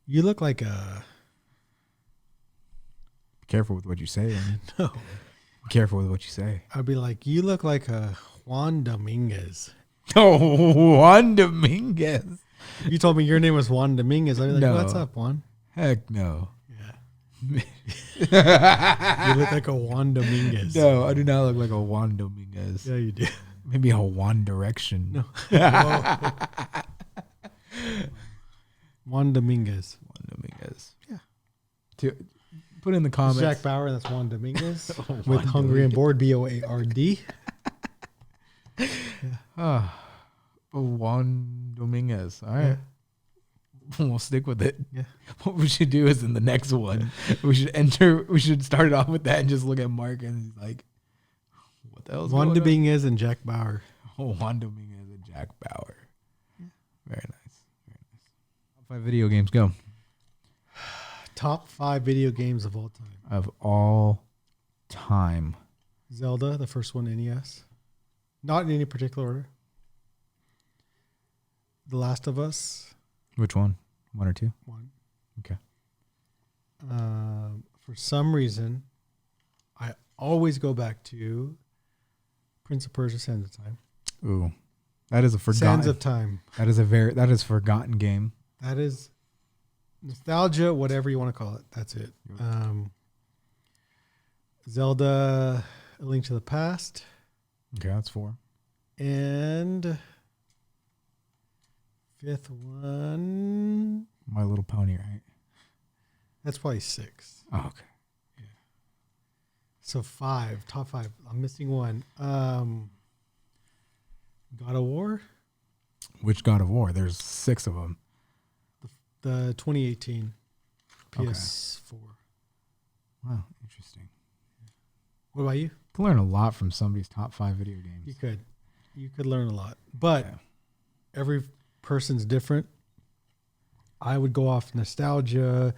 You look like a... Careful with what you say. No. Be careful with what you say. I'd be like, you look like a Juan Dominguez. Oh, Juan Dominguez. If you told me your name was Juan Dominguez, I'd be like, No. what's up, Juan? Heck no. Yeah. You look like a Juan Dominguez. No, I do not look like a Juan Dominguez. Yeah, you do. Maybe a Juan Direction. No. Juan Dominguez. Juan Dominguez. Yeah. Put in the comments. Jack Bauer, that's Juan Dominguez. Juan with Hungry and Bored, Board. Juan Dominguez. All right. Yeah. We'll stick with it. Yeah. What we should do is in the next one, we should start it off with that and just look at Mark and he's like, what the hell is Juan going on? Dominguez and Jack Bauer. Oh, Juan Dominguez and Jack Bauer. Yeah. Very nice. Very nice. Top 5 video games, go. Top 5 video games of all time. Of all time. Zelda, the first one, NES. Not in any particular order. The Last of Us. Which one? 1 or 2? 1. Okay. For some reason, I always go back to Prince of Persia: Sands of Time. Ooh, that is a forgotten. Sands of Time. That is a forgotten game. That is nostalgia, whatever you want to call it. That's it. Zelda: A Link to the Past. Okay, that's 4. And fifth one, My Little Pony, right? that's probably 6. Oh, okay. Yeah. So 5, top 5. I'm missing one. God of War, Which God of War? There's 6 of them. the 2018 Okay. PS4. Wow, interesting. What about you? You can learn a lot from somebody's top 5 video games. You could learn a lot, but Yeah. every person's different. I would go off nostalgia,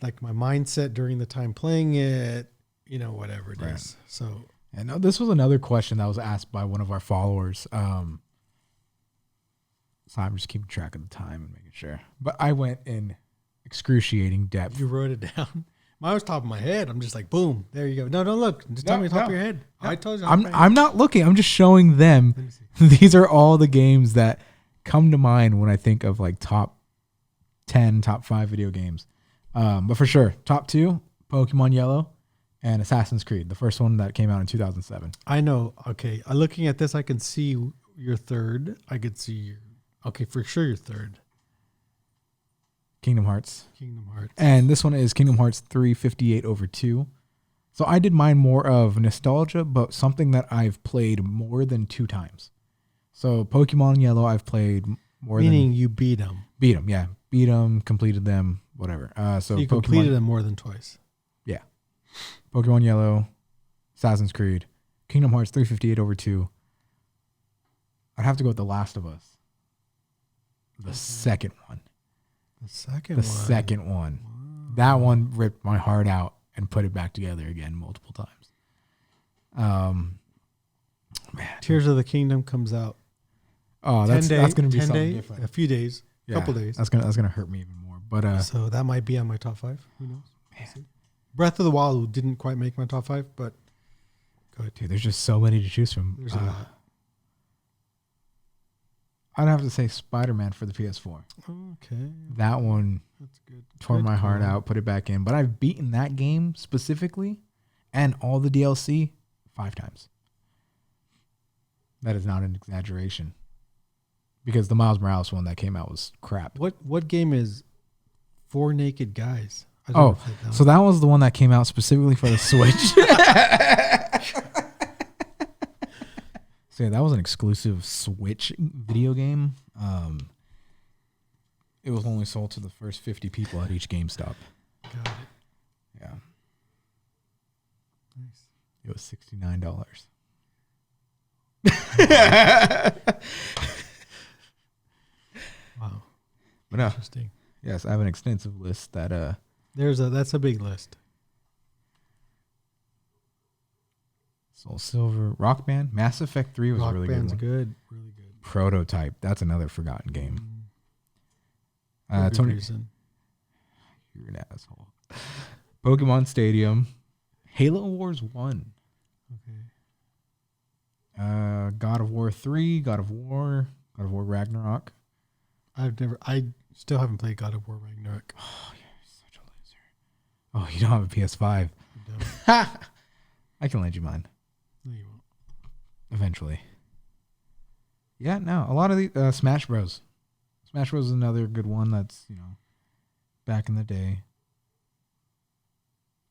like my mindset during the time playing it, whatever it is. So, And this was another question that was asked by one of our followers. So I'm just keeping track of the time and making sure. But I went in excruciating depth. you wrote it down. Mine was top of my head. I'm just like, boom, there you go. No, don't look. Just tell me top of your head. No. I told you. I'm not looking. I'm just showing them. Let me see. These are all the games that come to mind when I think of like top 10, top 5 video games. But for sure, top 2, Pokemon Yellow and Assassin's Creed, the first one that came out in 2007. I know. Okay. Looking at this, I can see your third. I could see your, okay, for sure your third. Kingdom Hearts. Kingdom Hearts. And this one is Kingdom Hearts 358/2. So I did mine more of nostalgia, but something that I've played more than 2 times. So Pokemon Yellow, I've played more Meaning than... you beat them. Beat them, yeah. Beat them, completed them, whatever. So You Pokemon, completed them more than twice. Yeah. Pokemon Yellow, Assassin's Creed, Kingdom Hearts 358/2. I'd have to go with The Last of Us. The second one. The second The one. second one. Wow. That one ripped my heart out and put it back together again multiple times. Man. Tears of the Kingdom comes out. Oh, that's going to be 10 something days, different. a few days, a couple days. That's gonna hurt me even more. But So that might be on my top 5. Who knows? man, Breath of the Wild didn't quite make my top 5, but go ahead. dude, there's just so many to choose from. There's a lot. I'd have to say Spider-Man for the PS4. Okay. That one That's good. tore Good my heart call. out, put it back in. But I've beaten that game specifically and all the DLC 5 times. That is not an exaggeration. Because the Miles Morales one that came out was crap. What game is 4 Naked Guys? Oh, so that was the one that came out specifically for the Switch. So yeah, that was an exclusive Switch video game. It was only sold to the first 50 people at each GameStop. Got it. Yeah, Nice. it was $69. Wow. But no, Interesting. yes, I have an extensive list that That's a big list. Soul Silver, Rock Band, Mass Effect 3 was Rock a really Band's good one. good. Really good. Prototype, that's another forgotten game. For good Tony, reason. you're an asshole. Pokemon Stadium, Halo Wars 1, Okay. God of War 3, God of War Ragnarok. I still haven't played God of War Ragnarok. Oh, you're such a loser. Oh, you don't have a PS5. I don't. I can lend you mine No, you won't. eventually. Yeah, no, a lot of the Smash Bros. Smash Bros is another good one that's, back in the day.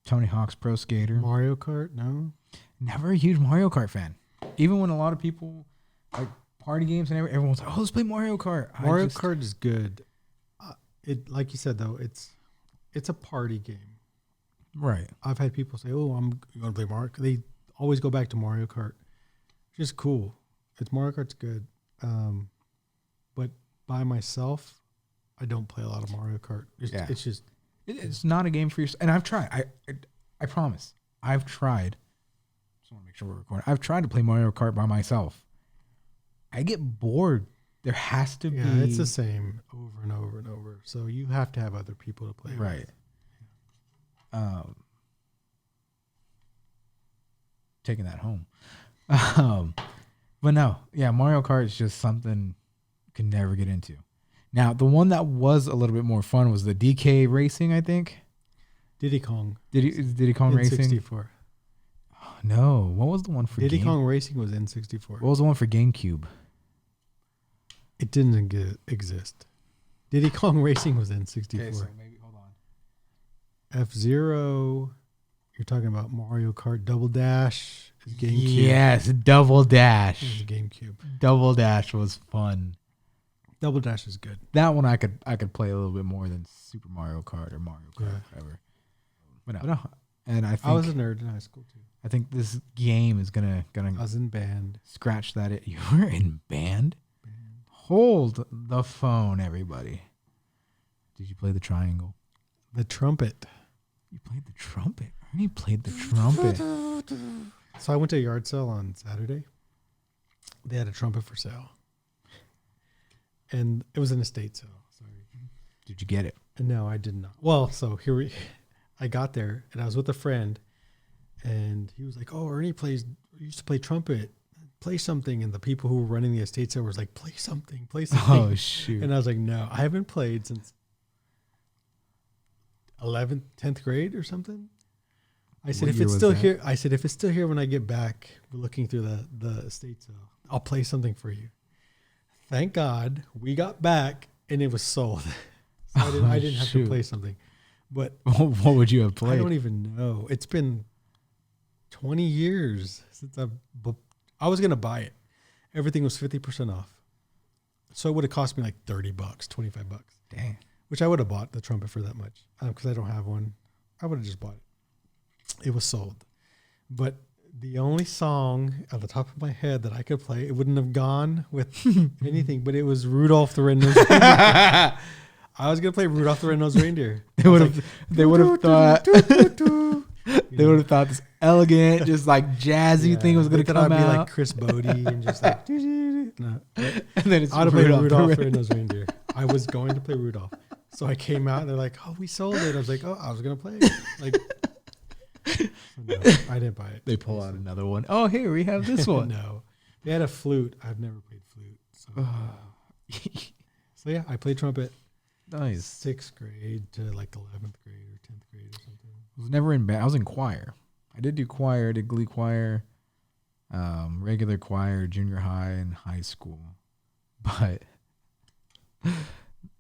Tony Hawk's Pro Skater. Mario Kart? No. Never a huge Mario Kart fan. Even when a lot of people like party games and everyone's like, "Oh, let's play Mario Kart." Mario Kart is good. It, like you said though, it's a party game. Right. I've had people say, "Oh, I'm going to play Mario." They always go back to Mario Kart. Just cool. Mario Kart's good. But by myself, I don't play a lot of Mario Kart. It's just It's not a game for you. And I've tried. I promise. I've tried Just want to make sure we're recording. I've tried to play Mario Kart by myself. I get bored. There has to be. Yeah, it's the same over and over and over. So you have to have other people to play right. with. Taking that home. But no, yeah, Mario Kart is just something you can never get into. Now, the one that was a little bit more fun was the DK Racing, I think. Diddy Kong. Diddy Kong Racing? N64. No, what was the one for Diddy Kong Racing was N64. What was the one for GameCube? It didn't exist. Diddy Kong Racing was N64. Okay, so maybe, hold on. F-Zero, you're talking about Mario Kart Double Dash is GameCube. Yes, Double Dash. It was GameCube. Double Dash was fun. Double Dash is good. That one I could play a little bit more than Super Mario Kart or Mario Kart or whatever. But no. And I was a nerd in high school too. I think this game is gonna I was in band. scratch that. You were in band? Hold the phone, everybody. Did you play the triangle? The trumpet. You played the trumpet. Ernie played the trumpet. So I went to a yard sale on Saturday. They had a trumpet for sale. And it was an estate sale. Sorry. Did you get it? No, I did not. Well, so I got there and I was with a friend and he was like, "Oh, Ernie used to play trumpet. Play something." And the people who were running the estate sale was like, play something. Oh, shoot. And I was like, no, I haven't played since 11th, 10th grade or something. I said, if it's still here, when I get back, we're looking through the estate sale, I'll play something for you. Thank God we got back and it was sold. So I didn't have to play something. But what would you have played? I don't even know. It's been 20 years since I was going to buy it. Everything was 50% off. So it would have cost me like $30, $25. Dang. Which I would have bought the trumpet for that much. Because I don't have one. I would have just bought it. It was sold. But the only song at the top of my head that I could play, it wouldn't have gone with anything, but it was Rudolph the Red-Nosed Reindeer. I was going to play Rudolph the Red-Nosed Reindeer. They would have thought they would have thought this elegant, just like jazzy thing was going to come I'd out. be like Chris Bodie and just like no. And then it's I'd have played Rudolph the Red-Nosed Reindeer. I was going to play Rudolph. So I came out and they're like, "Oh, we sold it." I was like, "Oh, I was going to play it." Like, no, I didn't buy it. They pull out another one. Oh, here we have this one. No, they had a flute. I've never played flute. So yeah, I played trumpet. Nice. 6th grade to like 11th grade or 10th grade or something. I was never in band. I was in choir. I did do choir. I did glee choir, regular choir, junior high and high school. But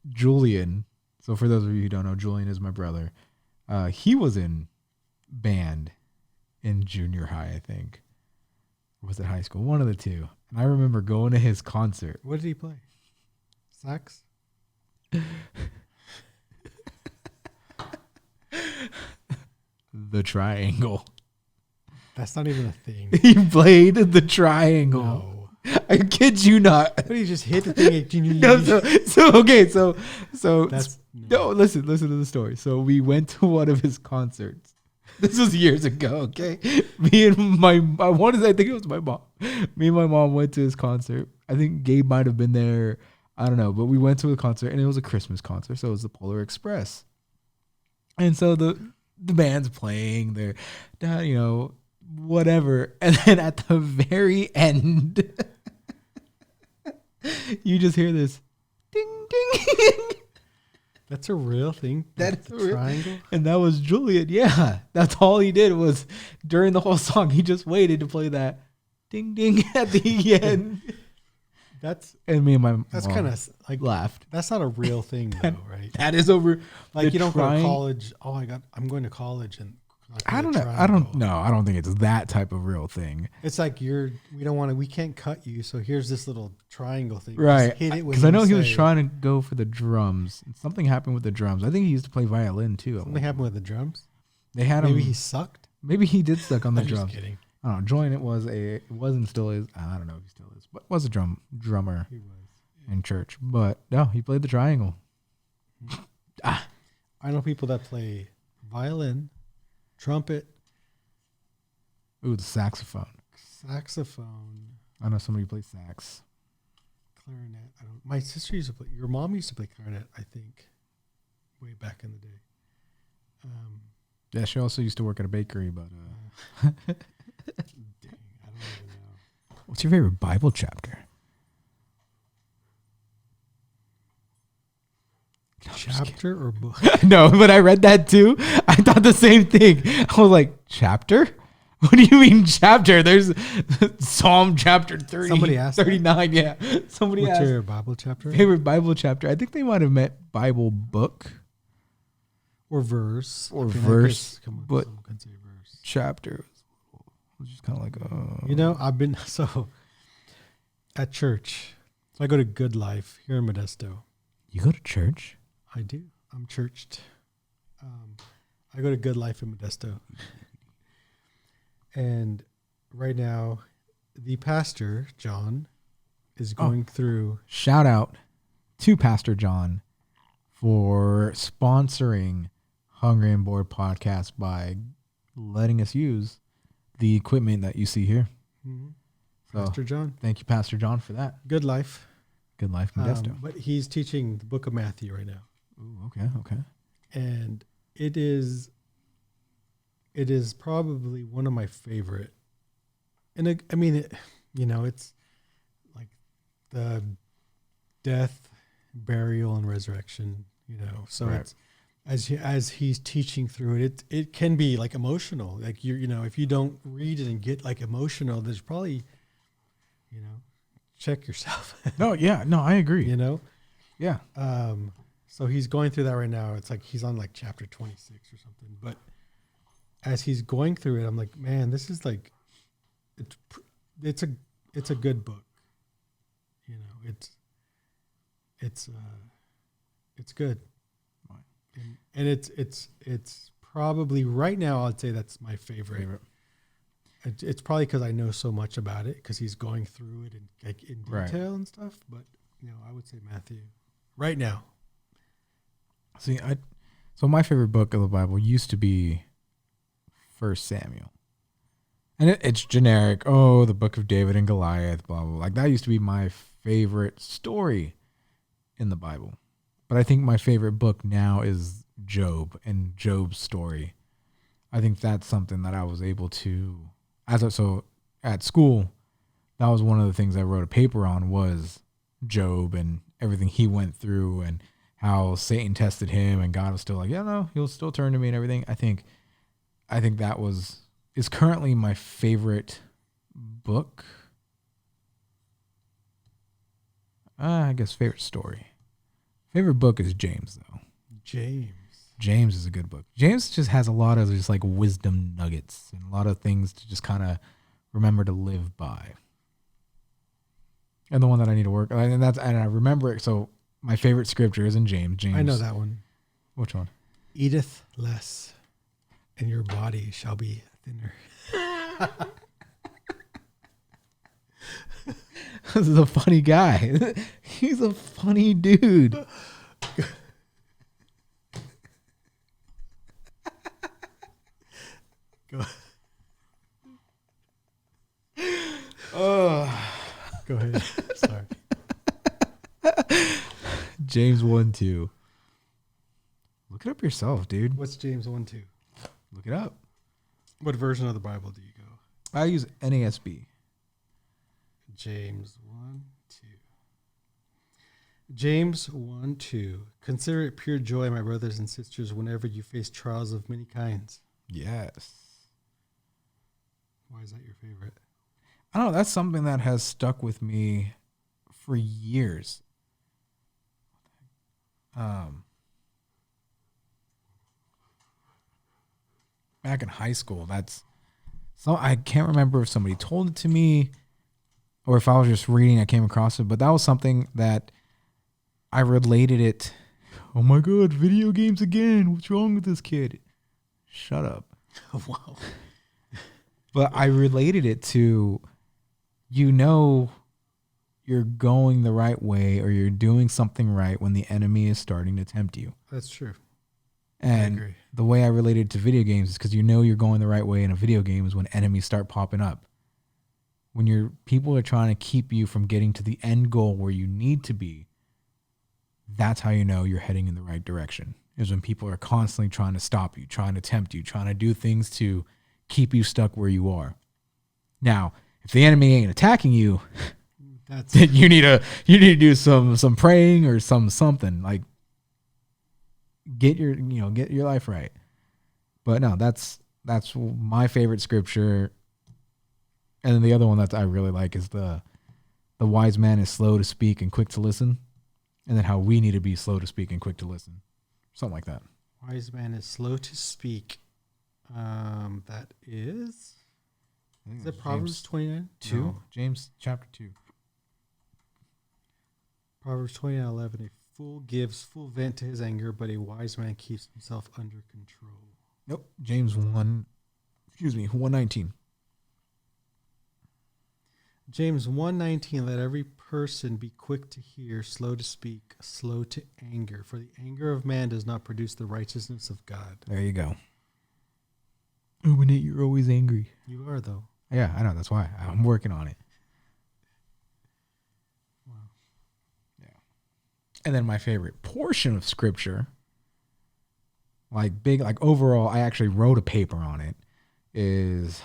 Julian, so for those of you who don't know, Julian is my brother. He was in band in junior high, I think. Or was it high school? One of the two. And I remember going to his concert. What did he play? Sax? The triangle. That's not even a thing. He played the triangle. No. I kid you not. But he just hit the thing. No, so That's no. Listen to the story. So we went to one of his concerts. This was years ago. Okay, me and I think it was my mom. Me and my mom went to his concert. I think Gabe might have been there. I don't know, but we went to a concert and it was a Christmas concert, so it was the Polar Express. And so the band's playing, they're whatever, and then at the very end, you just hear this ding ding. That's a real thing. That's a triangle, and that was Julian. Yeah, that's all he did was during the whole song. He just waited to play that ding ding at the end. And me and my that's mom kind of like laughed. That's not a real thing though, right? That is over. Like you don't go to college. Oh, I'm going to college and I don't know. I don't think it's that type of real thing. It's like we can't cut you. So here's this little triangle thing. Right. Because I know he was trying to go for the drums. Something happened with the drums. I think he used to play violin too. Something happened with the drums. They had Maybe he sucked. Maybe he did suck on the drums. Just kidding. I don't know. Julian, it was and still is. I don't know if he still is, but was a drummer. He was in church. But no, he played the triangle. I know people that play violin, trumpet, Ooh, the saxophone. Saxophone. I know somebody who plays sax. Clarinet. I don't. My sister used to play. Your mom used to play clarinet, I think, way back in the day. Yeah, she also used to work at a bakery, but dang, I don't even know. what's your favorite Bible chapter? Chapter or book? No, but I read that too. I thought the same thing. I was like, chapter? What do you mean chapter? There's Psalm chapter 30, Somebody asked 39. Yeah. Somebody What's asked your Bible chapter? favorite Bible chapter. I think they might have meant Bible book Or verse. or I guess, verse, come on, but someone can say verse. chapter was just kind of like, You know, I've been so at church. So I go to Good Life here in Modesto. you go to church? I do. I'm churched. I go to Good Life in Modesto. And right now, the pastor, John, is going through. Shout out to Pastor John for sponsoring Hungry and Bored podcast by letting us use the equipment that you see here. Mm-hmm. So, Pastor John. thank you, Pastor John, for that. Good Life. Good Life, Modesto. But he's teaching the book of Matthew right now. Ooh, okay. And it is probably one of my favorite. And it's like the death, burial, and resurrection, so Right. It's as he's teaching through it, it can be like emotional. Like if you don't read it and get like emotional, there's probably, check yourself. No, I agree. Yeah. So he's going through that right now. It's like he's on like chapter 26 or something. But as he's going through it, I'm like, man, this is like, it's a good book. It's good. And it's probably right now, I'd say that's my favorite. It's probably because I know so much about it because he's going through it in detail and stuff. But I would say Matthew right now. See, so my favorite book of the Bible used to be 1 Samuel. And it's generic. Oh, the book of David and Goliath, blah, blah, blah. Like that used to be my favorite story in the Bible. But I think my favorite book now is Job and Job's story. I think that's something that I was able to, so at school, that was one of the things I wrote a paper on was Job and everything he went through and how Satan tested him and God was still like, yeah, no, he'll still turn to me and everything. I think that is currently my favorite book. I guess favorite story. Favorite book is James, though. James is a good book. James just has a lot of just like wisdom nuggets and a lot of things to just kind of remember to live by. And the one that I need to work, and I remember it. So my favorite scripture is in James. I know that one. Which one? Eateth less, and your body shall be thinner. This is a funny guy. He's a funny dude. Go. Go ahead. Sorry. James 1:2. Look it up yourself, dude. What's James 1:2? Look it up. What version of the Bible do you go? I use NASB. James 1:2. James 1:2. Consider it pure joy, my brothers and sisters, whenever you face trials of many kinds. Yes. Why is that your favorite? I don't know. That's something that has stuck with me for years. Back in high school, I can't remember if somebody told it to me or if I was just reading, I came across it, but that was something that I related it. Oh my God, video games again. What's wrong with this kid? Shut up. Wow. But I related it to, you're going the right way or you're doing something right when the enemy is starting to tempt you. That's true. And agree. the way I related to video games is because you're going the right way in a video game is when enemies start popping up. When people are trying to keep you from getting to the end goal where you need to be, that's how you know you're heading in the right direction. Is when people are constantly trying to stop you, trying to tempt you, trying to do things to keep you stuck where you are. Now, if the enemy ain't attacking you, then you need to do some praying or something like get your life right. But no, that's my favorite scripture. And then the other one that I really like is the wise man is slow to speak and quick to listen. And then how we need to be slow to speak and quick to listen. Something like that. Wise man is slow to speak. That is that Proverbs 29? 2? No. James chapter 2. Proverbs 29:11. A fool gives full vent to his anger, but a wise man keeps himself under control. Nope. James 1:19. James 1:19. Let every person be quick to hear, slow to speak, slow to anger. For the anger of man does not produce the righteousness of God. There you go. Oh, Nate, you're always angry. You are, though. Yeah, I know. That's why I'm working on it. Wow. Yeah. And then my favorite portion of scripture, like overall, I actually wrote a paper on it, is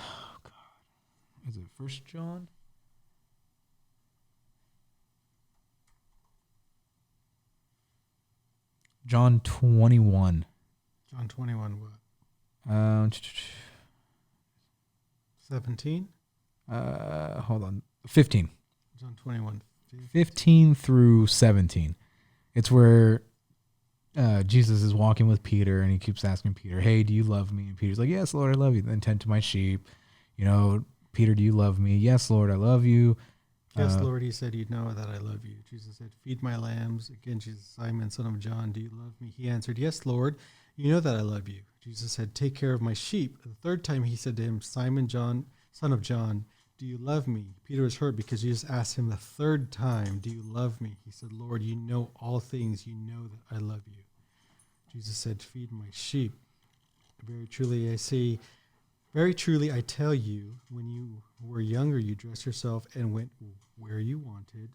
it 1 John? John 21. John 21 what? 17? Hold on. 15. John 21. 15 through 17. It's where Jesus is walking with Peter and he keeps asking Peter, hey, do you love me? And Peter's like, yes, Lord, I love you. Then tend to my sheep. Peter, do you love me? Yes, Lord, I love you. Yes, Lord, he said, you know that I love you. Jesus said, feed my lambs. Again, Jesus, Simon, son of John, do you love me? He answered, yes, Lord, you know that I love you. Jesus said, take care of my sheep. The third time he said to him, Simon, John, son of John, do you love me? Peter was hurt because Jesus asked him the third time, do you love me? He said, Lord, you know all things. You know that I love you. Jesus said, feed my sheep. Very truly I tell you, when you were younger, you dressed yourself and went where you wanted.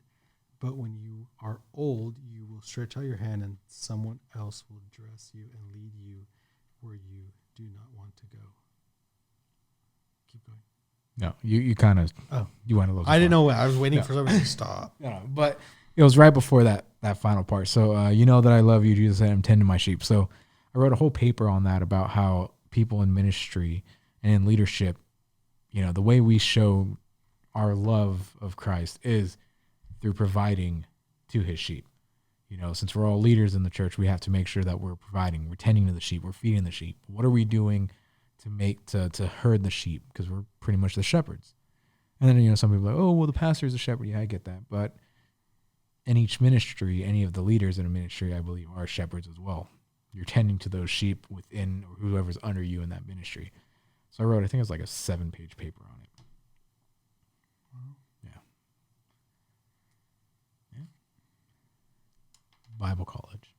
But when you are old, you will stretch out your hand and someone else will dress you and lead you where you do not want to go. Keep going. No, you kind of, you went a little. I didn't know. I was waiting for somebody to stop. No, but it was right before that final part. So, you know that I love you, Jesus said, I'm tending my sheep. So I wrote a whole paper on that about how people in ministry and in leadership, the way we show our love of Christ is through providing to his sheep. Since we're all leaders in the church, we have to make sure that we're providing, we're tending to the sheep, we're feeding the sheep. What are we doing to herd the sheep? Because we're pretty much the shepherds. And then, some people are like, oh, well, the pastor is a shepherd. Yeah, I get that. But in each ministry, any of the leaders in a ministry, I believe, are shepherds as well. You're tending to those sheep within or whoever's under you in that ministry. So I wrote, I think it was like a 7-page paper on it. Yeah. Bible college.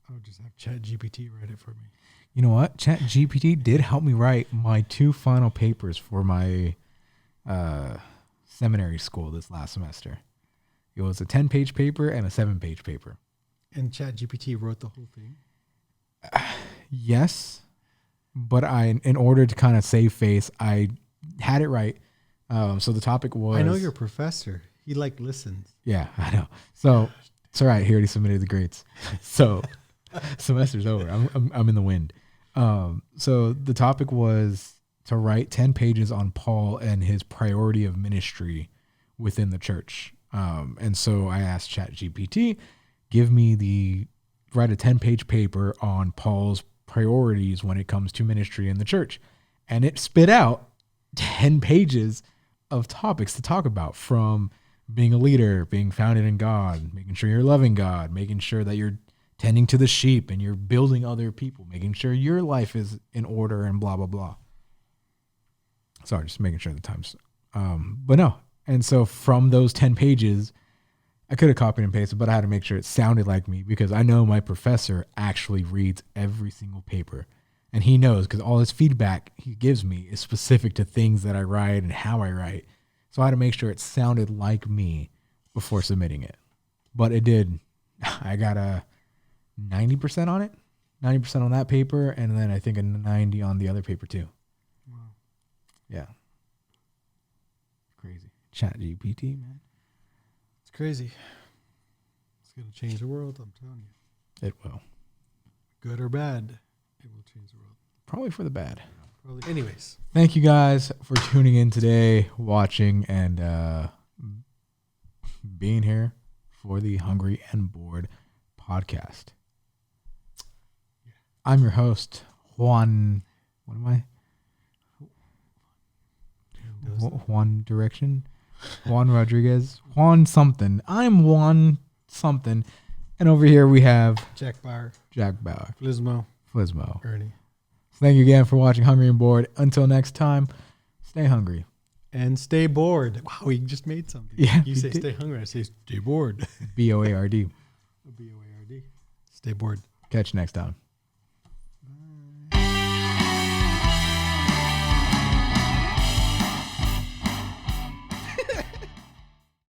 I would just have ChatGPT write it for me. You know what? ChatGPT did help me write my 2 final papers for my seminary school this last semester. It was a 10-page paper and a 7-page paper. And ChatGPT wrote the whole thing? Yes. But in order to kind of save face, I had it right. So the topic was... I know your professor. He listens. Yeah, I know. So it's all right. He already submitted the grades. So semester's over. I'm in the wind. So the topic was to write 10 pages on Paul and his priority of ministry within the church. And so I asked ChatGPT, write a 10-page paper on Paul's priorities when it comes to ministry in the church. And it spit out 10 pages of topics to talk about, from being a leader, being founded in God, making sure you're loving God, making sure that you're tending to the sheep and you're building other people, making sure your life is in order and blah, blah, blah. Sorry, just making sure the time's, but no. And so from those 10 pages, I could have copied and pasted, but I had to make sure it sounded like me because I know my professor actually reads every single paper. And he knows because all his feedback he gives me is specific to things that I write and how I write. So I had to make sure it sounded like me before submitting it. But it did. I got a 90% on it, 90% on that paper, and then I think a 90 on the other paper too. Wow. Yeah. Crazy. Chat GPT, man. It's crazy. It's going to change the world, I'm telling you. It will. Good or bad, it will change the world. Probably for the bad. Probably. Anyways. Thank you guys for tuning in today, watching, and being here for the Hungry and Bored podcast. Yeah. I'm your host, Juan. What am I? Juan Direction? Juan Rodriguez? Juan something. I'm Juan something. And over here we have Jack Bauer. Flismo. Ernie. Thank you again for watching Hungry and Bored. Until next time, stay hungry. And stay bored. Wow, we just made something. Yeah, you say stay hungry. I say stay bored. BOARD. BOARD. Stay bored. Catch you next time.